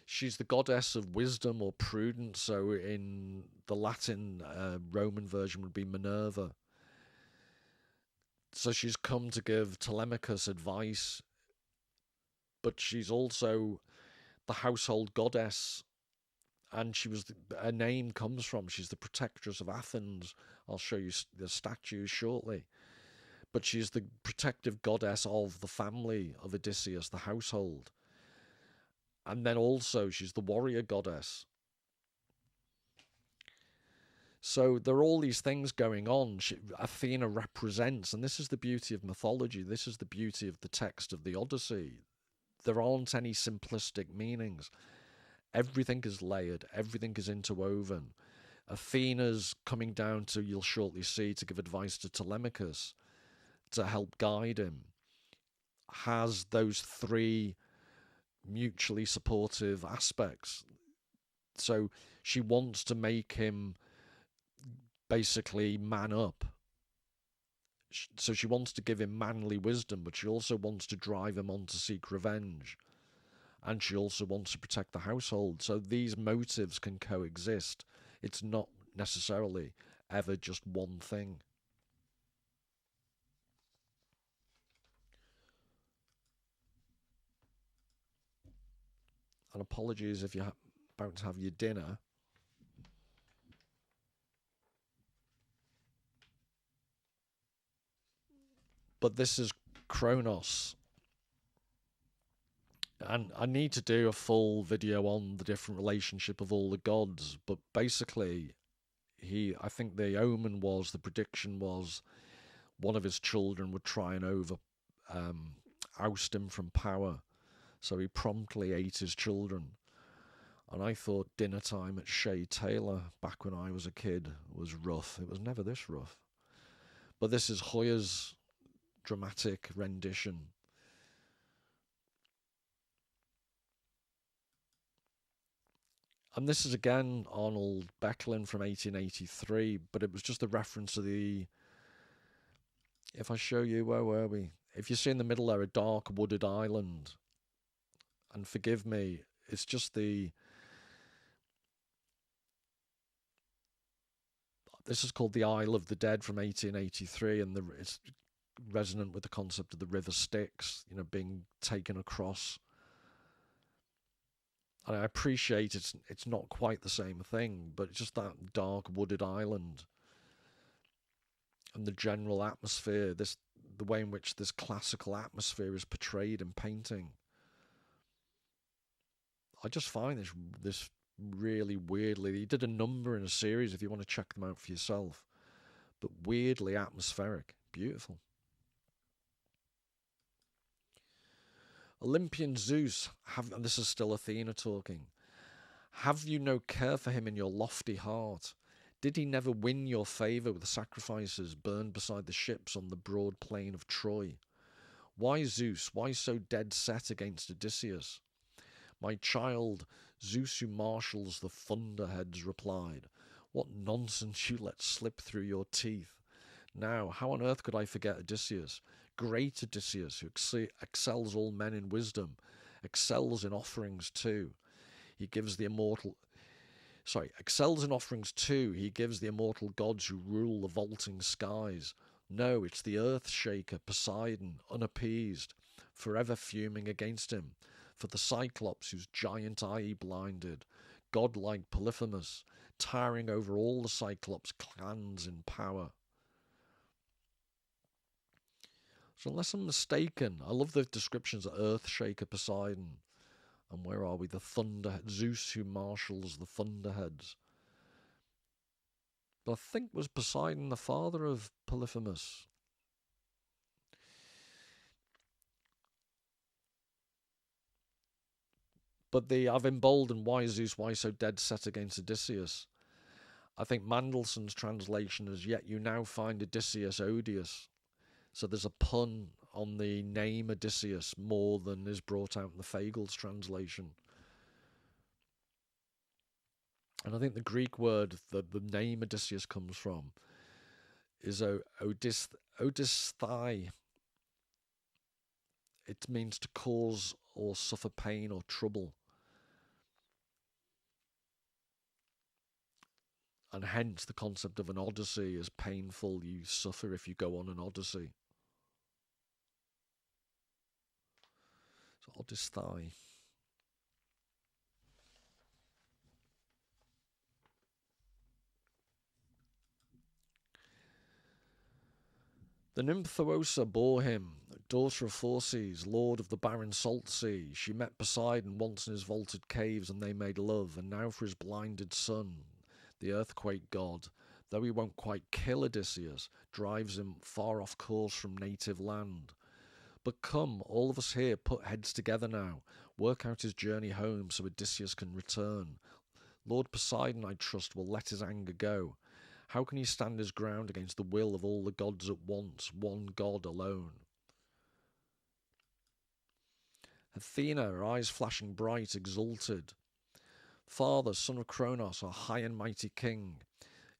She's the goddess of wisdom or prudence. So in the Latin Roman version would be Minerva. So she's come to give Telemachus advice, but she's also the household goddess, and her name comes from, she's the protectress of Athens. I'll show you the statues shortly. But she's the protective goddess of the family of Odysseus, the household. And then also she's the warrior goddess. So there are all these things going on. Athena represents, and this is the beauty of mythology, this is the beauty of the text of the Odyssey. There aren't any simplistic meanings. Everything is layered, everything is interwoven. Athena's coming down to, you'll shortly see, to give advice to Telemachus, to help guide him, has those three mutually supportive aspects. So she wants to make him basically man up. So she wants to give him manly wisdom, but she also wants to drive him on to seek revenge. And she also wants to protect the household. So these motives can coexist. It's not necessarily ever just one thing. And apologies if you're about to have your dinner. But this is Kronos. And I need to do a full video on the different relationship of all the gods. But basically, I think the omen was, the prediction was, one of his children would try and oust him from power. So he promptly ate his children. And I thought dinner time at Shea Taylor back when I was a kid was rough. It was never this rough. But this is Hoyer's dramatic rendition. And this is again Arnold Becklin from 1883, but it was just a reference to the... If I show you, where were we? If you see in the middle there a dark wooded island, and forgive me, it's just the... This is called the Isle of the Dead from 1883, and it's resonant with the concept of the river Styx, being taken across. And I appreciate it's not quite the same thing, but it's just that dark wooded island and the general atmosphere, the way in which this classical atmosphere is portrayed in painting. I just find this really weirdly... He did a number in a series, if you want to check them out for yourself, but weirdly atmospheric, beautiful. Olympian Zeus, and this is still Athena talking, have you no care for him in your lofty heart? Did he never win your favour with sacrifices burned beside the ships on the broad plain of Troy? Why, Zeus, why so dead set against Odysseus? My child, Zeus who marshals the thunderheads replied, what nonsense you let slip through your teeth. Now, how on earth could I forget Odysseus? Great Odysseus, who excels all men in wisdom, excels in offerings too. He gives the immortal... excels in offerings too. He gives the immortal gods who rule the vaulting skies. No, it's the earth shaker, Poseidon, unappeased, forever fuming against him. For the Cyclops whose giant eye he blinded, godlike Polyphemus, towering over all the Cyclops clans in power. So unless I'm mistaken, I love the descriptions of Earthshaker Poseidon. And where are we? The Thunderhead, Zeus who marshals the Thunderheads. But I think was Poseidon the father of Polyphemus? But I've emboldened why Zeus, why so dead set against Odysseus. I think Mandelson's translation is, yet you now find Odysseus odious. So there's a pun on the name Odysseus more than is brought out in the Fagel's translation. And I think the Greek word that the name Odysseus comes from is Odysthai. It means to cause or suffer pain or trouble. And hence the concept of an Odyssey is painful. You suffer if you go on an Odyssey. So Odyssey. The Nymphosa bore him, daughter of Phorcys, lord of the barren salt sea. She met Poseidon once in his vaulted caves, and they made love. And now for his blinded son, the earthquake god, though he won't quite kill Odysseus, drives him far off course from native land. But come, all of us here, put heads together now, work out his journey home so Odysseus can return. Lord Poseidon, I trust, will let his anger go. How can he stand his ground against the will of all the gods at once, one god alone? Athena, her eyes flashing bright, exulted. Father, son of Cronos, our high and mighty king,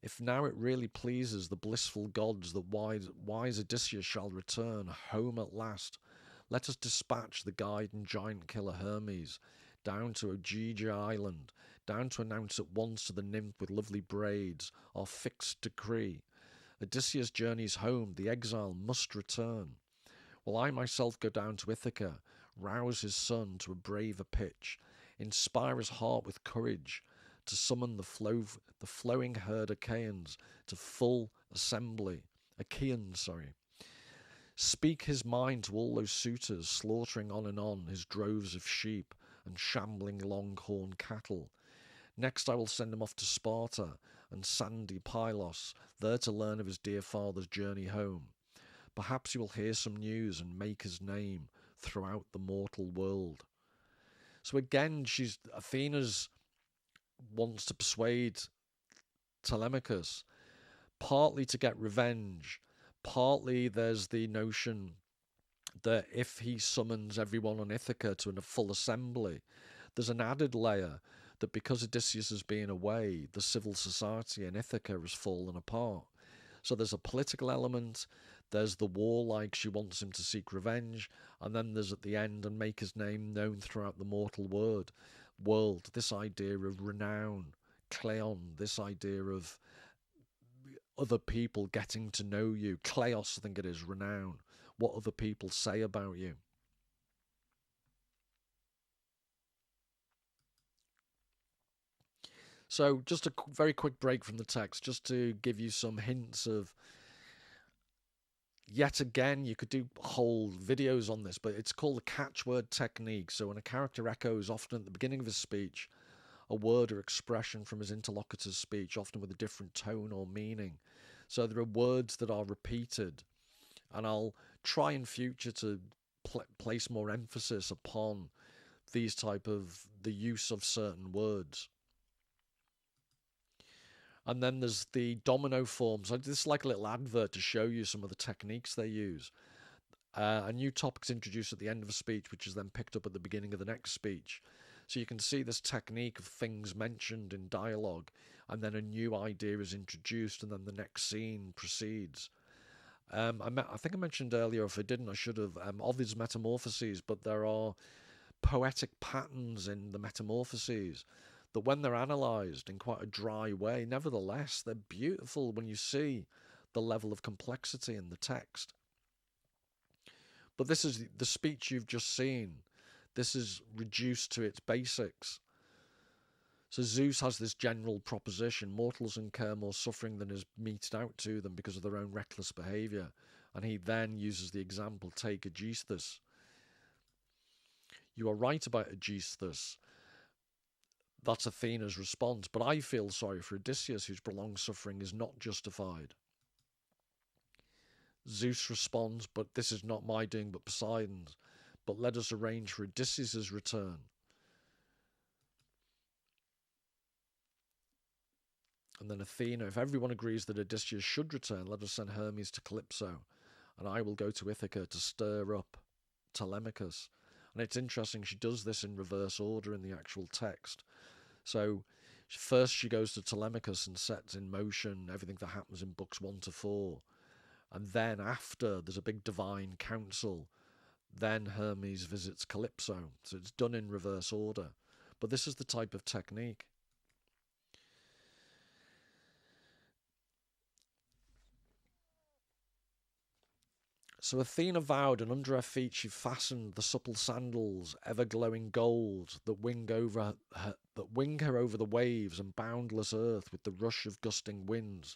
if now it really pleases the blissful gods that wise Odysseus shall return home at last, let us dispatch the guide and giant killer Hermes down to Ogygia Island, down to announce at once to the nymph with lovely braids our fixed decree. Odysseus journeys home, the exile must return. While I myself go down to Ithaca, rouse his son to a braver pitch, inspire his heart with courage, to summon the flowing herd Achaeans to full assembly. Speak his mind to all those suitors, slaughtering on and on his droves of sheep and shambling longhorn cattle. Next I will send him off to Sparta and sandy Pylos, there to learn of his dear father's journey home. Perhaps he will hear some news and make his name throughout the mortal world. So again, Athena's wants to persuade Telemachus, partly to get revenge, partly there's the notion that if he summons everyone on Ithaca to a full assembly, there's an added layer that because Odysseus has been away, the civil society in Ithaca has fallen apart. So there's a political element, there's the warlike, she wants him to seek revenge, and then there's at the end, and make his name known throughout the mortal world, this idea of renown, kleon, this idea of other people getting to know you. Kleos, I think it is, renown, what other people say about you. So just a very quick break from the text, just to give you some hints of, yet again, you could do whole videos on this, but it's called the catchword technique. So when a character echoes, often at the beginning of his speech, a word or expression from his interlocutor's speech, often with a different tone or meaning. So there are words that are repeated, and I'll try in future to place more emphasis upon these type of the use of certain words. And then there's the domino forms. This is like a little advert to show you some of the techniques they use. A new topic's introduced at the end of a speech, which is then picked up at the beginning of the next speech. So you can see this technique of things mentioned in dialogue, and then a new idea is introduced, and then the next scene proceeds. I think I mentioned earlier, if I didn't, I should have, Ovid's Metamorphoses, but there are poetic patterns in the Metamorphoses that when they're analysed in quite a dry way, nevertheless, they're beautiful when you see the level of complexity in the text. But this is the speech you've just seen. This is reduced to its basics. So Zeus has this general proposition: mortals incur more suffering than is meted out to them because of their own reckless behaviour. And he then uses the example, take Aegisthus. You are right about Aegisthus. That's Athena's response. But I feel sorry for Odysseus, whose prolonged suffering is not justified. Zeus responds, but this is not my doing but Poseidon's. But let us arrange for Odysseus' return. And then Athena, if everyone agrees that Odysseus should return, let us send Hermes to Calypso, and I will go to Ithaca to stir up Telemachus. And it's interesting, she does this in reverse order in the actual text. So first she goes to Telemachus and sets in motion everything that happens in books 1 to 4. And then after there's a big divine council, then Hermes visits Calypso. So it's done in reverse order. But this is the type of technique. So Athena vowed, and under her feet she fastened the supple sandals, ever-glowing gold, that wing her over the waves and boundless earth with the rush of gusting winds.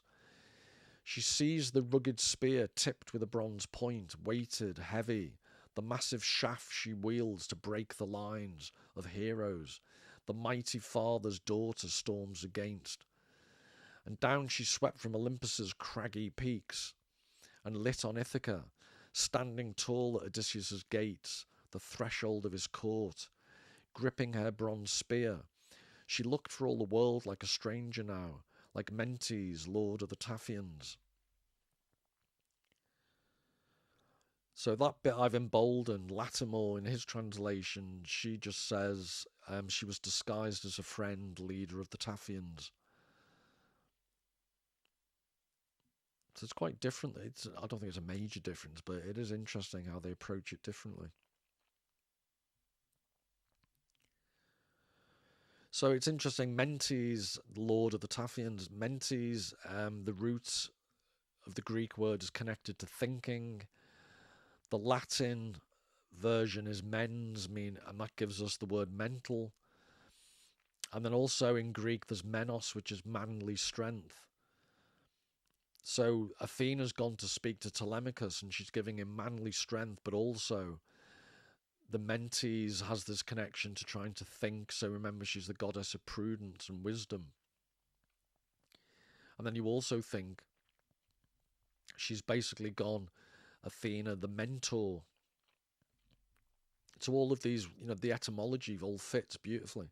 She seized the rugged spear tipped with a bronze point, weighted, heavy, the massive shaft she wields to break the lines of heroes, the mighty father's daughter storms against. And down she swept from Olympus's craggy peaks, and lit on Ithaca, standing tall at Odysseus's gates, the threshold of his court, gripping her bronze spear. She looked for all the world like a stranger now, like Mentes, lord of the Taphians. So that bit I've emboldened. Lattimore, in his translation, she just says she was disguised as a friend, leader of the Taphians. So it's quite different. I don't think it's a major difference, but it is interesting how they approach it differently. So it's interesting. Mentes, lord of the Taphians. Mentes, the root of the Greek word is connected to thinking. The Latin version is mens, and that gives us the word mental. And then also in Greek, there's menos, which is manly strength. So Athena's gone to speak to Telemachus, and she's giving him manly strength, but also the Mentes has this connection to trying to think. So remember, she's the goddess of prudence and wisdom. And then you also think she's basically gone, Athena, the mentor. So all of these, the etymology all fits beautifully.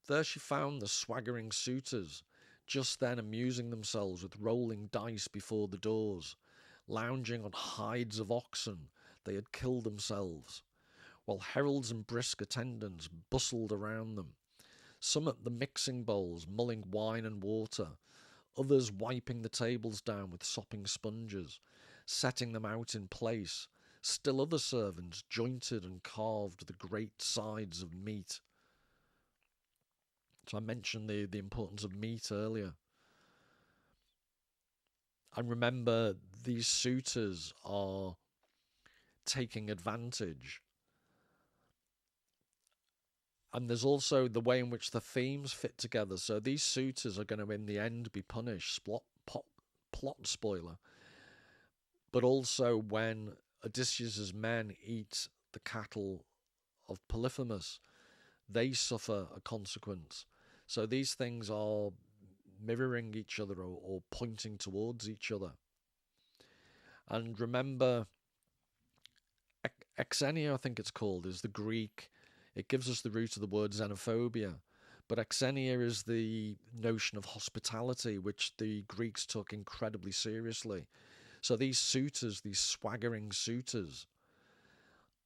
There she found the swaggering suitors, just then amusing themselves with rolling dice before the doors, lounging on hides of oxen they had killed themselves, while heralds and brisk attendants bustled around them, some at the mixing bowls mulling wine and water, others wiping the tables down with sopping sponges, setting them out in place, still other servants jointed and carved the great sides of meat. So I mentioned the importance of meat earlier. And remember, these suitors are taking advantage. And there's also the way in which the themes fit together. So these suitors are going to, in the end, be punished. Plot spoiler. But also when Odysseus's men eat the cattle of Polyphemus, they suffer a consequence. So these things are mirroring each other or pointing towards each other. And remember, exenia, I think it's called, is the Greek. It gives us the root of the word xenophobia. But exenia is the notion of hospitality, which the Greeks took incredibly seriously. So these suitors, these swaggering suitors,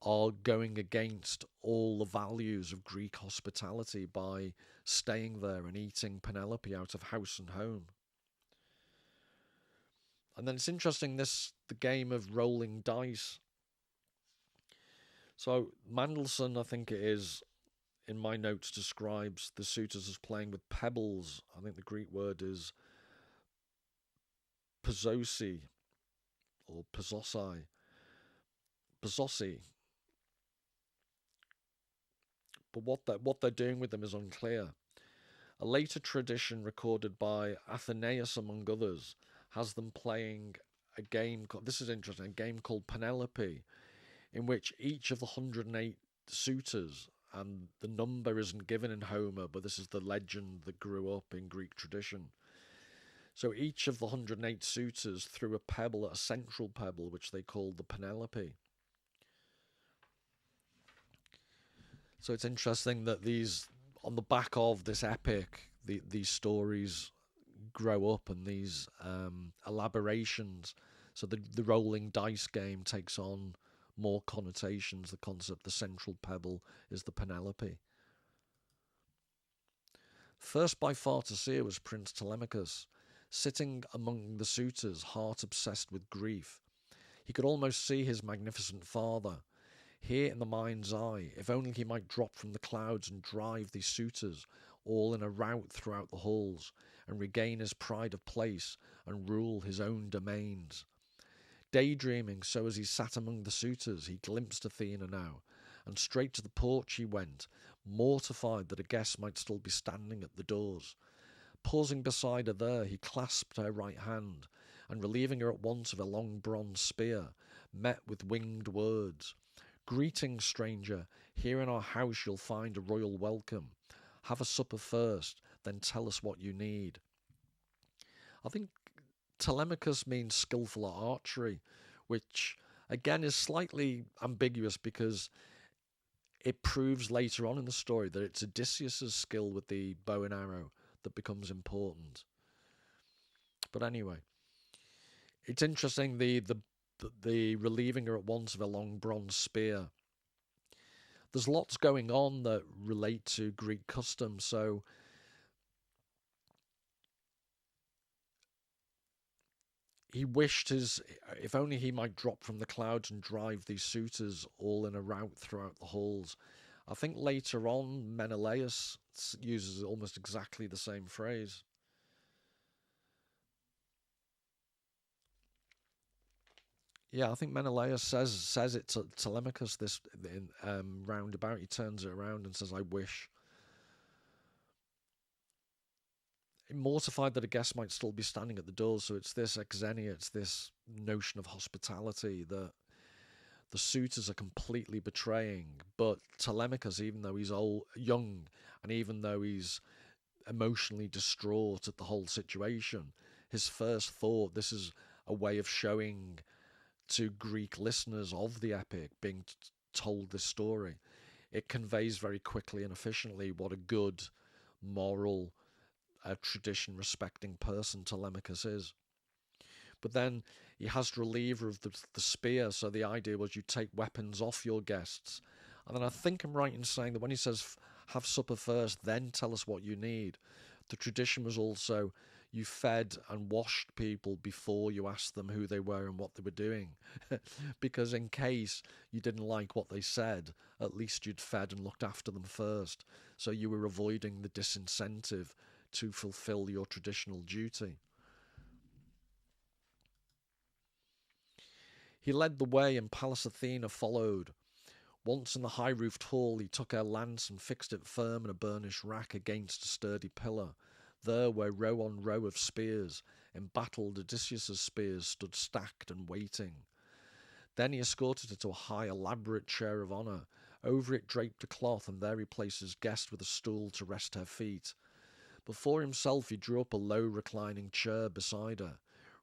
are going against all the values of Greek hospitality by staying there and eating Penelope out of house and home. And then it's interesting, the game of rolling dice. So Mandelson, I think it is, in my notes, describes the suitors as playing with pebbles. I think the Greek word is pozosi or pozosai. But what they're doing with them is unclear. A later tradition recorded by Athenaeus, among others, has them playing a game called, this is interesting, a game called Penelope, in which each of the 108 suitors, and the number isn't given in Homer, but this is the legend that grew up in Greek tradition. So each of the 108 suitors threw a pebble at a central pebble, which they called the Penelope. So it's interesting that on the back of this epic, these stories grow up, and these elaborations. So the rolling dice game takes on more connotations. The concept, the central pebble, is the Penelope. First by far to see her was Prince Telemachus, sitting among the suitors, heart obsessed with grief. He could almost see his magnificent father. Here in the mind's eye, if only he might drop from the clouds and drive these suitors all in a rout throughout the halls, and regain his pride of place and rule his own domains. Daydreaming so as he sat among the suitors, he glimpsed Athena now, and straight to the porch he went, mortified that a guest might still be standing at the doors. Pausing beside her there, he clasped her right hand, and relieving her at once of a long bronze spear, met with winged words. Greetings, stranger. Here in our house you'll find a royal welcome. Have a supper first, then tell us what you need. I think Telemachus means skillful at archery, which again is slightly ambiguous because it proves later on in the story that it's Odysseus's skill with the bow and arrow that becomes important. But anyway, it's interesting the relieving her at once of a long bronze spear. There's lots going on that relate to Greek custom, so he wished if only he might drop from the clouds and drive these suitors all in a rout throughout the halls. I think later on Menelaus uses almost exactly the same phrase. Yeah, I think Menelaus says it to Telemachus this in roundabout. He turns it around and says, "I wish." Mortified that a guest might still be standing at the doors, so it's this exenia, it's this notion of hospitality that the suitors are completely betraying. But Telemachus, even though he's young, and even though he's emotionally distraught at the whole situation, his first thought, this is a way of showing to Greek listeners of the epic being told this story. It conveys very quickly and efficiently what a good, moral, tradition respecting person Telemachus is. But then he has to relieve her of the spear, so the idea was you take weapons off your guests. And then I think I'm right in saying that when he says have supper first, then tell us what you need, the tradition was also you fed and washed people before you asked them who they were and what they were doing. Because in case you didn't like what they said, at least you'd fed and looked after them first. So you were avoiding the disincentive to fulfill your traditional duty. He led the way and Pallas Athena followed. Once in the high-roofed hall, he took her lance and fixed it firm in a burnished rack against a sturdy pillar. There, where row on row of spears, embattled Odysseus's spears, stood stacked and waiting. Then he escorted her to a high, elaborate chair of honour. Over it draped a cloth, and there he placed his guest with a stool to rest her feet. Before himself he drew up a low reclining chair beside her,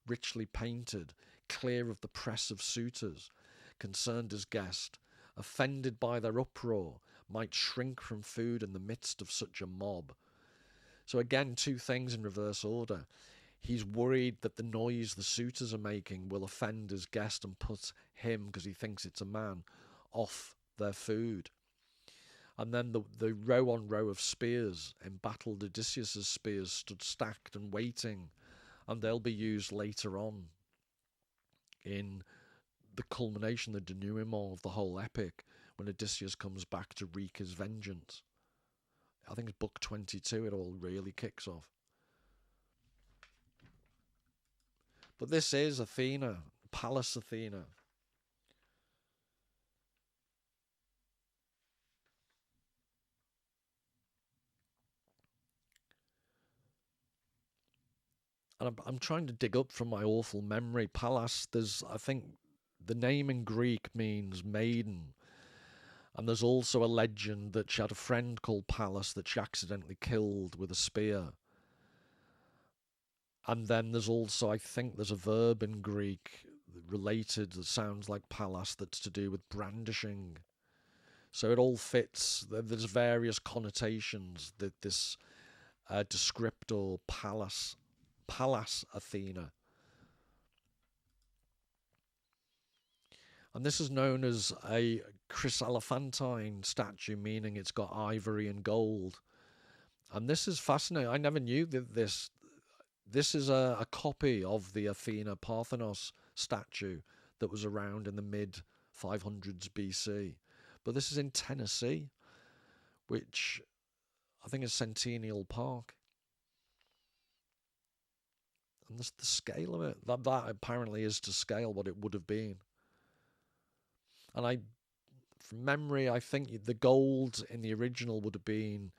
richly painted, clear of the press of suitors. Concerned his guest, offended by their uproar, might shrink from food in the midst of such a mob. So again, two things in reverse order. He's worried that the noise the suitors are making will offend his guest and put him, because he thinks it's a man, off their food. And then the row on row of spears, embattled Odysseus's spears, stood stacked and waiting, and they'll be used later on in the culmination, the denouement of the whole epic, when Odysseus comes back to wreak his vengeance. I think it's book 22 it all really kicks off. But this is Athena, Pallas Athena. And I'm trying to dig up from my awful memory. Pallas, I think the name in Greek means maiden. And there's also a legend that she had a friend called Pallas that she accidentally killed with a spear. And then there's also, I think there's a verb in Greek related that sounds like Pallas that's to do with brandishing. So it all fits. There's various connotations that this descriptor Pallas Athena. And this is known as a chryselephantine statue, meaning it's got ivory and gold. And this is fascinating. I never knew that this is a copy of the Athena Parthenos statue that was around in the mid 500s BC. But this is in Tennessee, which I think is Centennial Park. And the scale of it, that apparently is to scale what it would have been. And from memory, I think the gold in the original would have been,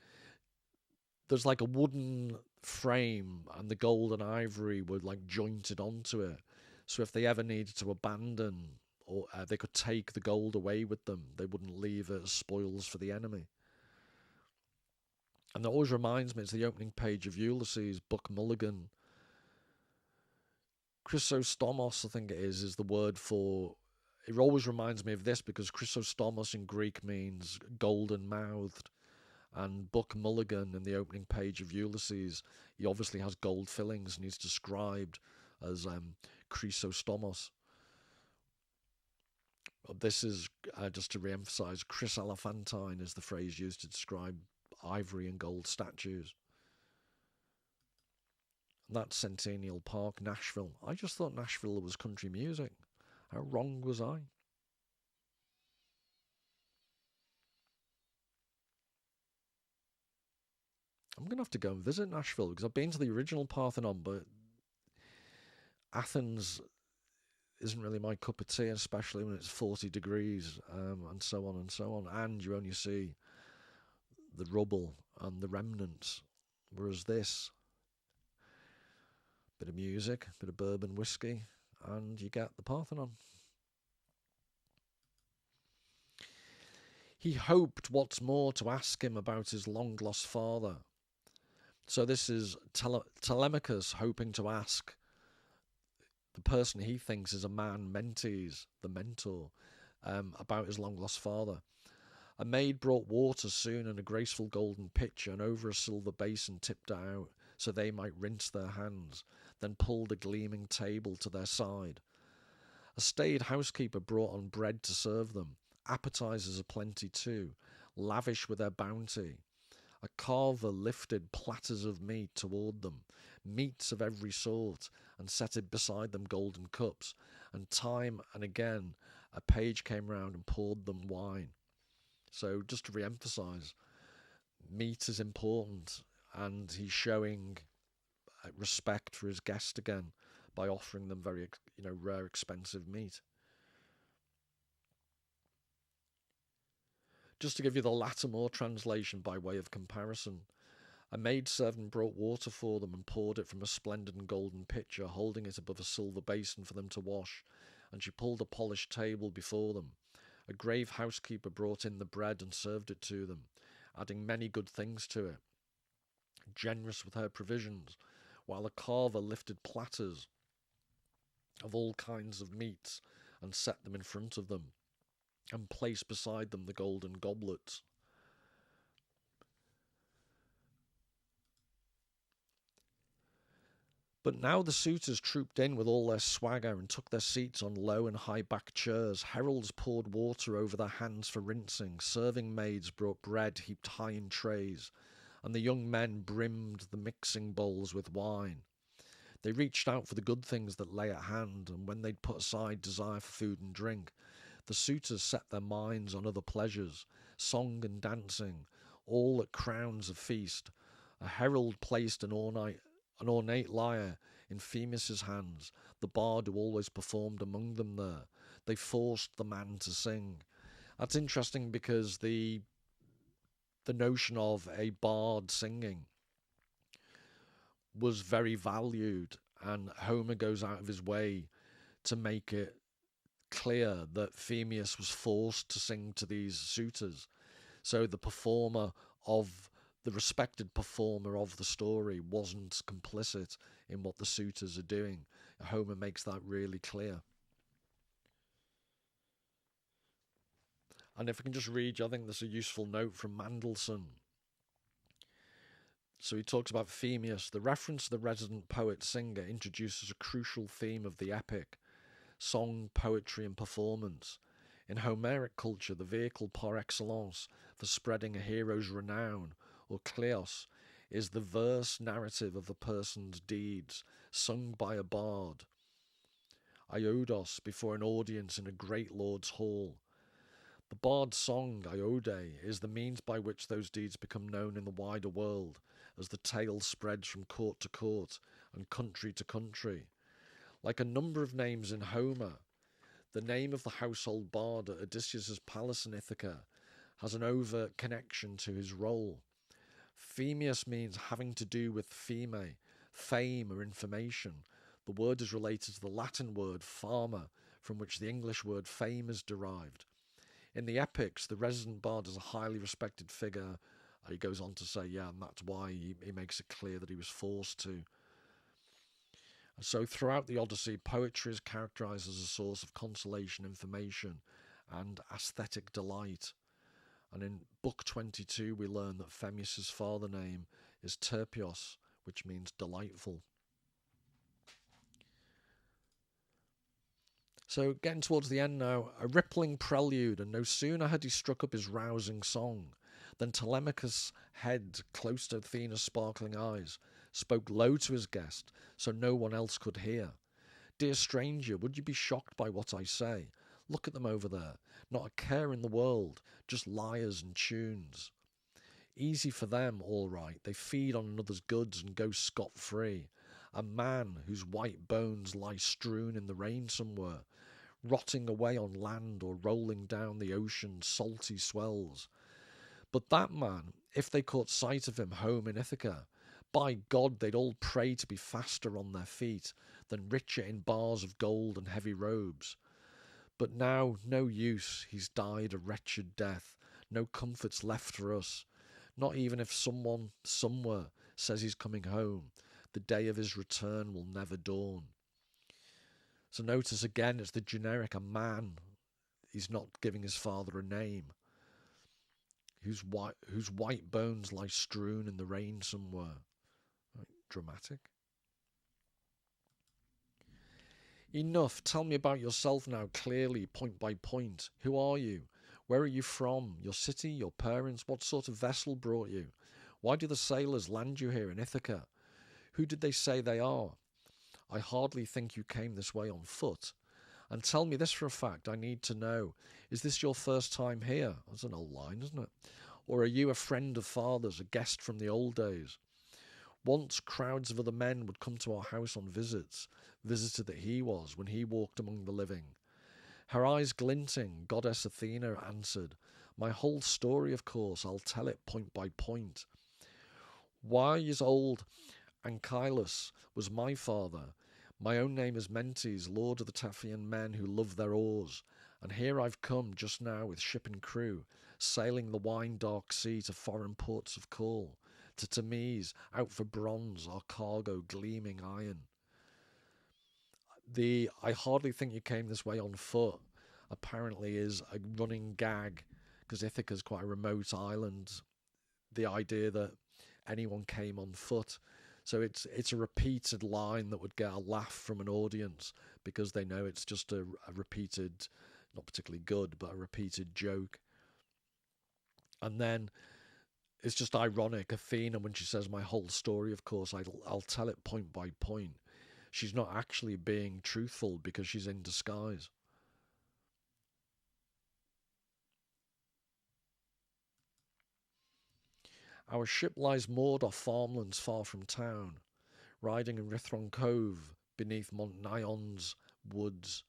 there's like a wooden frame and the gold and ivory were like jointed onto it. So if they ever needed to abandon, or they could take the gold away with them, they wouldn't leave it as spoils for the enemy. And that always reminds me, it's the opening page of Ulysses, Buck Mulligan. Chrysostomos, I think it is the word for... It always reminds me of this because Chrysostomos in Greek means golden-mouthed. And Buck Mulligan in the opening page of Ulysses, he obviously has gold fillings and he's described as Chrysostomos. This is, just to re-emphasise, chryselephantine is the phrase used to describe ivory and gold statues. And that's Centennial Park, Nashville. I just thought Nashville was country music. How wrong was I? I'm going to have to go and visit Nashville because I've been to the original Parthenon, but Athens isn't really my cup of tea, especially when it's 40 degrees, and so on and so on. And you only see the rubble and the remnants. Whereas this, bit of music, bit of bourbon whiskey, and you get the Parthenon. He hoped, what's more, to ask him about his long-lost father. So this is Telemachus hoping to ask the person he thinks is a man, Mentes, the mentor, about his long-lost father. A maid brought water soon in a graceful golden pitcher, and over a silver basin tipped out, so they might rinse their hands, then pulled a gleaming table to their side. A staid housekeeper brought on bread to serve them, appetizers aplenty too, lavish with their bounty. A carver lifted platters of meat toward them, meats of every sort, and set it beside them golden cups, and time and again a page came round and poured them wine. So just to re-emphasise, meat is important, and he's showing respect for his guest again by offering them very, rare, expensive meat. Just to give you the Lattimore translation by way of comparison, a maidservant brought water for them and poured it from a splendid and golden pitcher, holding it above a silver basin for them to wash, and she pulled a polished table before them. A grave housekeeper brought in the bread and served it to them, adding many good things to it, generous with her provisions, while a carver lifted platters of all kinds of meats and set them in front of them, and placed beside them the golden goblets. But now the suitors trooped in with all their swagger and took their seats on low and high-backed chairs. Heralds poured water over their hands for rinsing. Serving maids brought bread heaped high in trays, and the young men brimmed the mixing bowls with wine. They reached out for the good things that lay at hand, and when they'd put aside desire for food and drink, the suitors set their minds on other pleasures, song and dancing, all at crowns of feast. A herald placed an ornate lyre in Themis's hands, the bard who always performed among them there. They forced the man to sing. That's interesting because the notion of a bard singing was very valued, and Homer goes out of his way to make it clear that Phemius was forced to sing to these suitors. So the respected performer of the story wasn't complicit in what the suitors are doing. Homer makes that really clear. And if I can just read you, I think there's a useful note from Mandelson. So he talks about Phemius. The reference to the resident poet-singer introduces a crucial theme of the epic: song, poetry, and performance. In Homeric culture, the vehicle par excellence for spreading a hero's renown, or kleos, is the verse narrative of a person's deeds, sung by a bard, iodos, before an audience in a great lord's hall. The bard's song, Iode, is the means by which those deeds become known in the wider world, as the tale spreads from court to court and country to country. Like a number of names in Homer, the name of the household bard at Odysseus's palace in Ithaca has an overt connection to his role. Phemius means having to do with feme, fame or information. The word is related to the Latin word fama, from which the English word fame is derived. In the epics, the resident bard is a highly respected figure. He goes on to say, yeah, and that's why he makes it clear that he was forced to. So throughout the Odyssey, poetry is characterized as a source of consolation, information, and aesthetic delight. And in Book 22, we learn that Phemius' father name is Terpios, which means delightful. So getting towards the end now, a rippling prelude, and no sooner had he struck up his rousing song than Telemachus' head, close to Athena's sparkling eyes, spoke low to his guest, so no one else could hear. Dear stranger, would you be shocked by what I say? Look at them over there. Not a care in the world, just lyres and tunes. Easy for them, all right. They feed on another's goods and go scot-free. A man whose white bones lie strewn in the rain somewhere, rotting away on land or rolling down the ocean's salty swells. But that man, if they caught sight of him home in Ithaca, by God, they'd all pray to be faster on their feet than richer in bars of gold and heavy robes. But now, no use, he's died a wretched death, no comforts left for us, not even if someone, somewhere, says he's coming home. The day of his return will never dawn. So notice again, it's the generic, a man. He's not giving his father a name. Whose white bones lie strewn in the rain somewhere. Right, dramatic. Enough. Tell me about yourself now, clearly, point by point. Who are you? Where are you from? Your city? Your parents? What sort of vessel brought you? Why do the sailors land you here in Ithaca? Who did they say they are? I hardly think you came this way on foot. And tell me this for a fact, I need to know. Is this your first time here? That's an old line, isn't it? Or are you a friend of father's, a guest from the old days? Once crowds of other men would come to our house on visits, visitor that he was when he walked among the living. Her eyes glinting, goddess Athena answered, my whole story, of course, I'll tell it point by point. Wise old Anchialus was my father. My own name is Mentes, lord of the Taphian men who love their oars, and here I've come just now with ship and crew, sailing the wine-dark sea to foreign ports of call, to Thames, out for bronze, our cargo gleaming iron. The I hardly think you came this way on foot apparently is a running gag, because Ithaca's quite a remote island. The idea that anyone came on foot. So it's a repeated line that would get a laugh from an audience because they know it's just a repeated, not particularly good, but a repeated joke. And then it's just ironic. Athena, when she says my whole story, of course, I'll tell it point by point. She's not actually being truthful because she's in disguise. Our ship lies moored off farmlands far from town, riding in Rithron Cove beneath Mont Nyon's woods.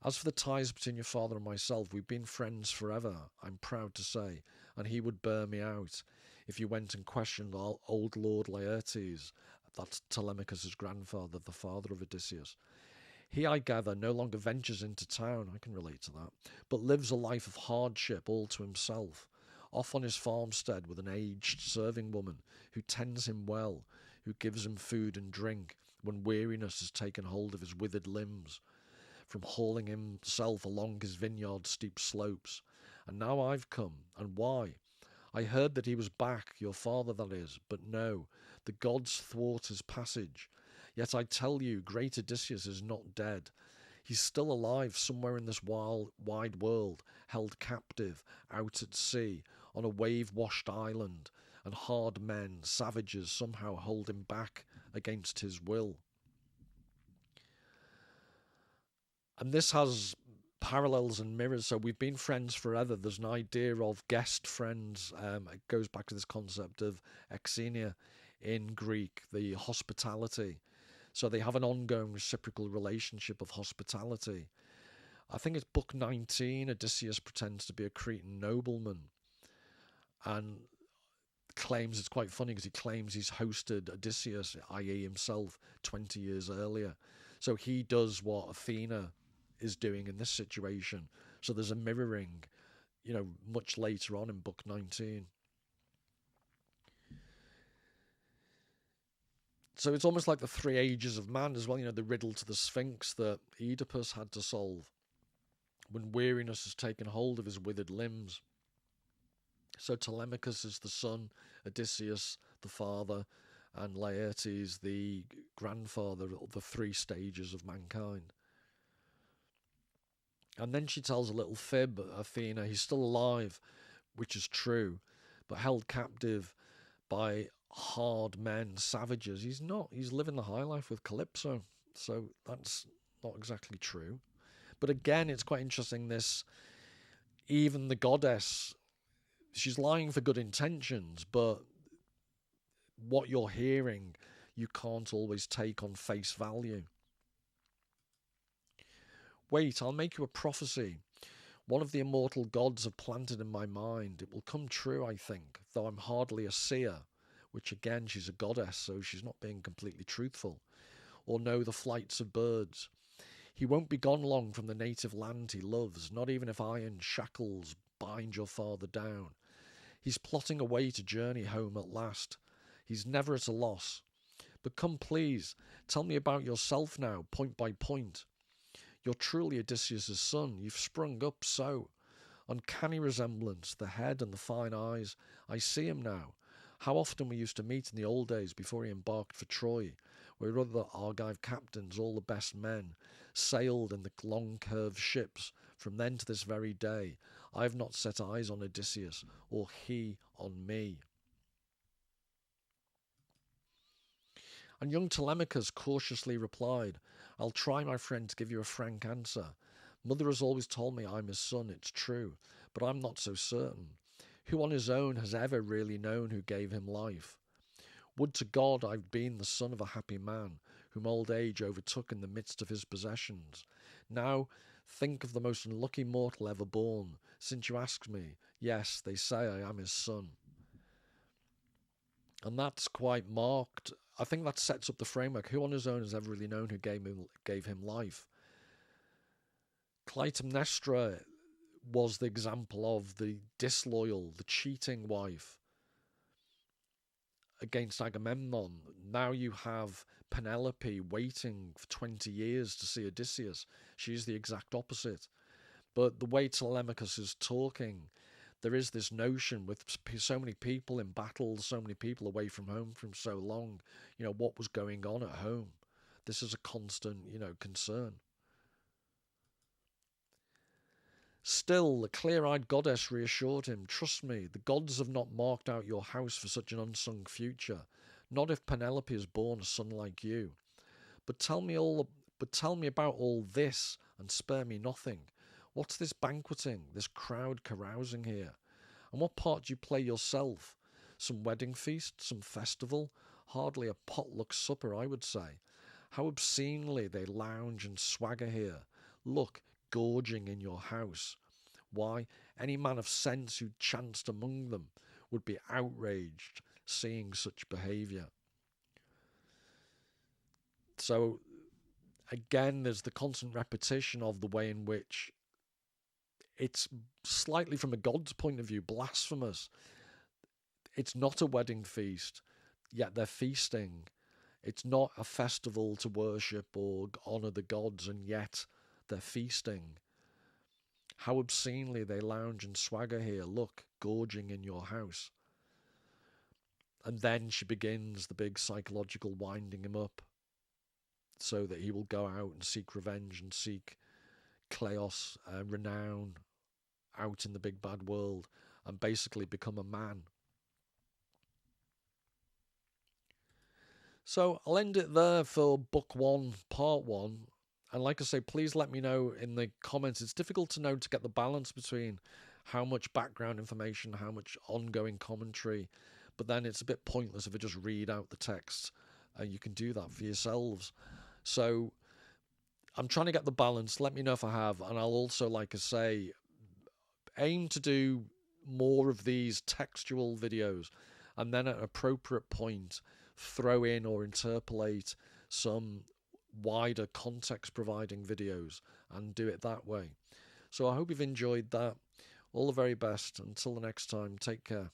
As for the ties between your father and myself, we've been friends forever, I'm proud to say, and he would bear me out if you went and questioned old Lord Laertes, that's Telemachus' grandfather, the father of Odysseus. He, I gather, no longer ventures into town, I can relate to that, but lives a life of hardship all to himself, off on his farmstead with an aged serving woman who tends him well, who gives him food and drink when weariness has taken hold of his withered limbs, from hauling himself along his vineyard's steep slopes. And now I've come, and why? I heard that he was back, your father that is, but no, the gods thwart his passage. Yet I tell you, great Odysseus is not dead. He's still alive somewhere in this wide world, held captive, out at sea, on a wave-washed island, and hard men, savages, somehow hold him back against his will. And this has parallels and mirrors. So we've been friends forever. There's an idea of guest friends. It goes back to this concept of exenia in Greek, the hospitality. So they have an ongoing reciprocal relationship of hospitality. I think it's book 19. Odysseus pretends to be a Cretan nobleman and claims, it's quite funny because he claims he's hosted Odysseus, i.e. himself, 20 years earlier. So he does what Athena is doing in this situation. So there's a mirroring, much later on in book 19. So it's almost like the three ages of man as well, the riddle to the Sphinx that Oedipus had to solve when weariness has taken hold of his withered limbs. So Telemachus is the son, Odysseus the father, and Laertes the grandfather of the three stages of mankind. And then she tells a little fib, Athena. He's still alive, which is true, but held captive by hard men, savages. He's not. He's living the high life with Calypso. So that's not exactly true. But again, it's quite interesting, this, even the goddess, she's lying for good intentions, but what you're hearing, you can't always take on face value. Wait, I'll make you a prophecy. One of the immortal gods have planted in my mind. It will come true, I think, though I'm hardly a seer, which again, she's a goddess, so she's not being completely truthful, or know the flights of birds. He won't be gone long from the native land he loves, not even if iron shackles bind your father down. He's plotting a way to journey home at last. He's never at a loss. But come, please, tell me about yourself now, point by point. You're truly Odysseus' son. You've sprung up so. Uncanny resemblance, the head and the fine eyes. I see him now. How often we used to meet in the old days before he embarked for Troy, where other Argive captains, all the best men, sailed in the long curved ships. From then to this very day, I have not set eyes on Odysseus, or he on me. And young Telemachus cautiously replied, I'll try, my friend, to give you a frank answer. Mother has always told me I'm his son, it's true, but I'm not so certain. Who on his own has ever really known who gave him life? Would to God I'd been the son of a happy man, whom old age overtook in the midst of his possessions. Now, think of the most unlucky mortal ever born. Since you ask me, yes, they say I am his son. And that's quite marked. I think that sets up the framework. Who on his own has ever really known who gave him life? Clytemnestra was the example of the disloyal, the cheating wife against Agamemnon. Now you have Penelope waiting for 20 years to see Odysseus. She's the exact opposite. But the way Telemachus is talking, there is this notion with so many people in battles, so many people away from home from so long, what was going on at home? This is a constant, concern. Still, the clear-eyed goddess reassured him, trust me, the gods have not marked out your house for such an unsung future, not if Penelope is born a son like you. But tell me about all this, and spare me nothing. What's this banqueting, this crowd carousing here? And what part do you play yourself? Some wedding feast, some festival? Hardly a potluck supper, I would say. How obscenely they lounge and swagger here. Look, gorging in your house. Why, any man of sense who chanced among them would be outraged seeing such behaviour. So, again, there's the constant repetition of the way in which it's slightly, from a god's point of view, blasphemous. It's not a wedding feast, yet they're feasting. It's not a festival to worship or honour the gods, and yet they're feasting. How obscenely they lounge and swagger here. Look, gorging in your house. And then she begins the big psychological winding him up so that he will go out and seek revenge and seek kleos, renown, out in the big bad world, and basically become a man. So I'll end it there for book 1, part 1. And like I say, please let me know in the comments. It's difficult to know, to get the balance between how much background information, how much ongoing commentary, but then it's a bit pointless if I just read out the text. You can do that for yourselves. So I'm trying to get the balance. Let me know if I have. And I'll also, like I say, aim to do more of these textual videos, and then at an appropriate point throw in or interpolate some wider context providing videos and do it that way. So I hope you've enjoyed that. All the very best. Until the next time, take care.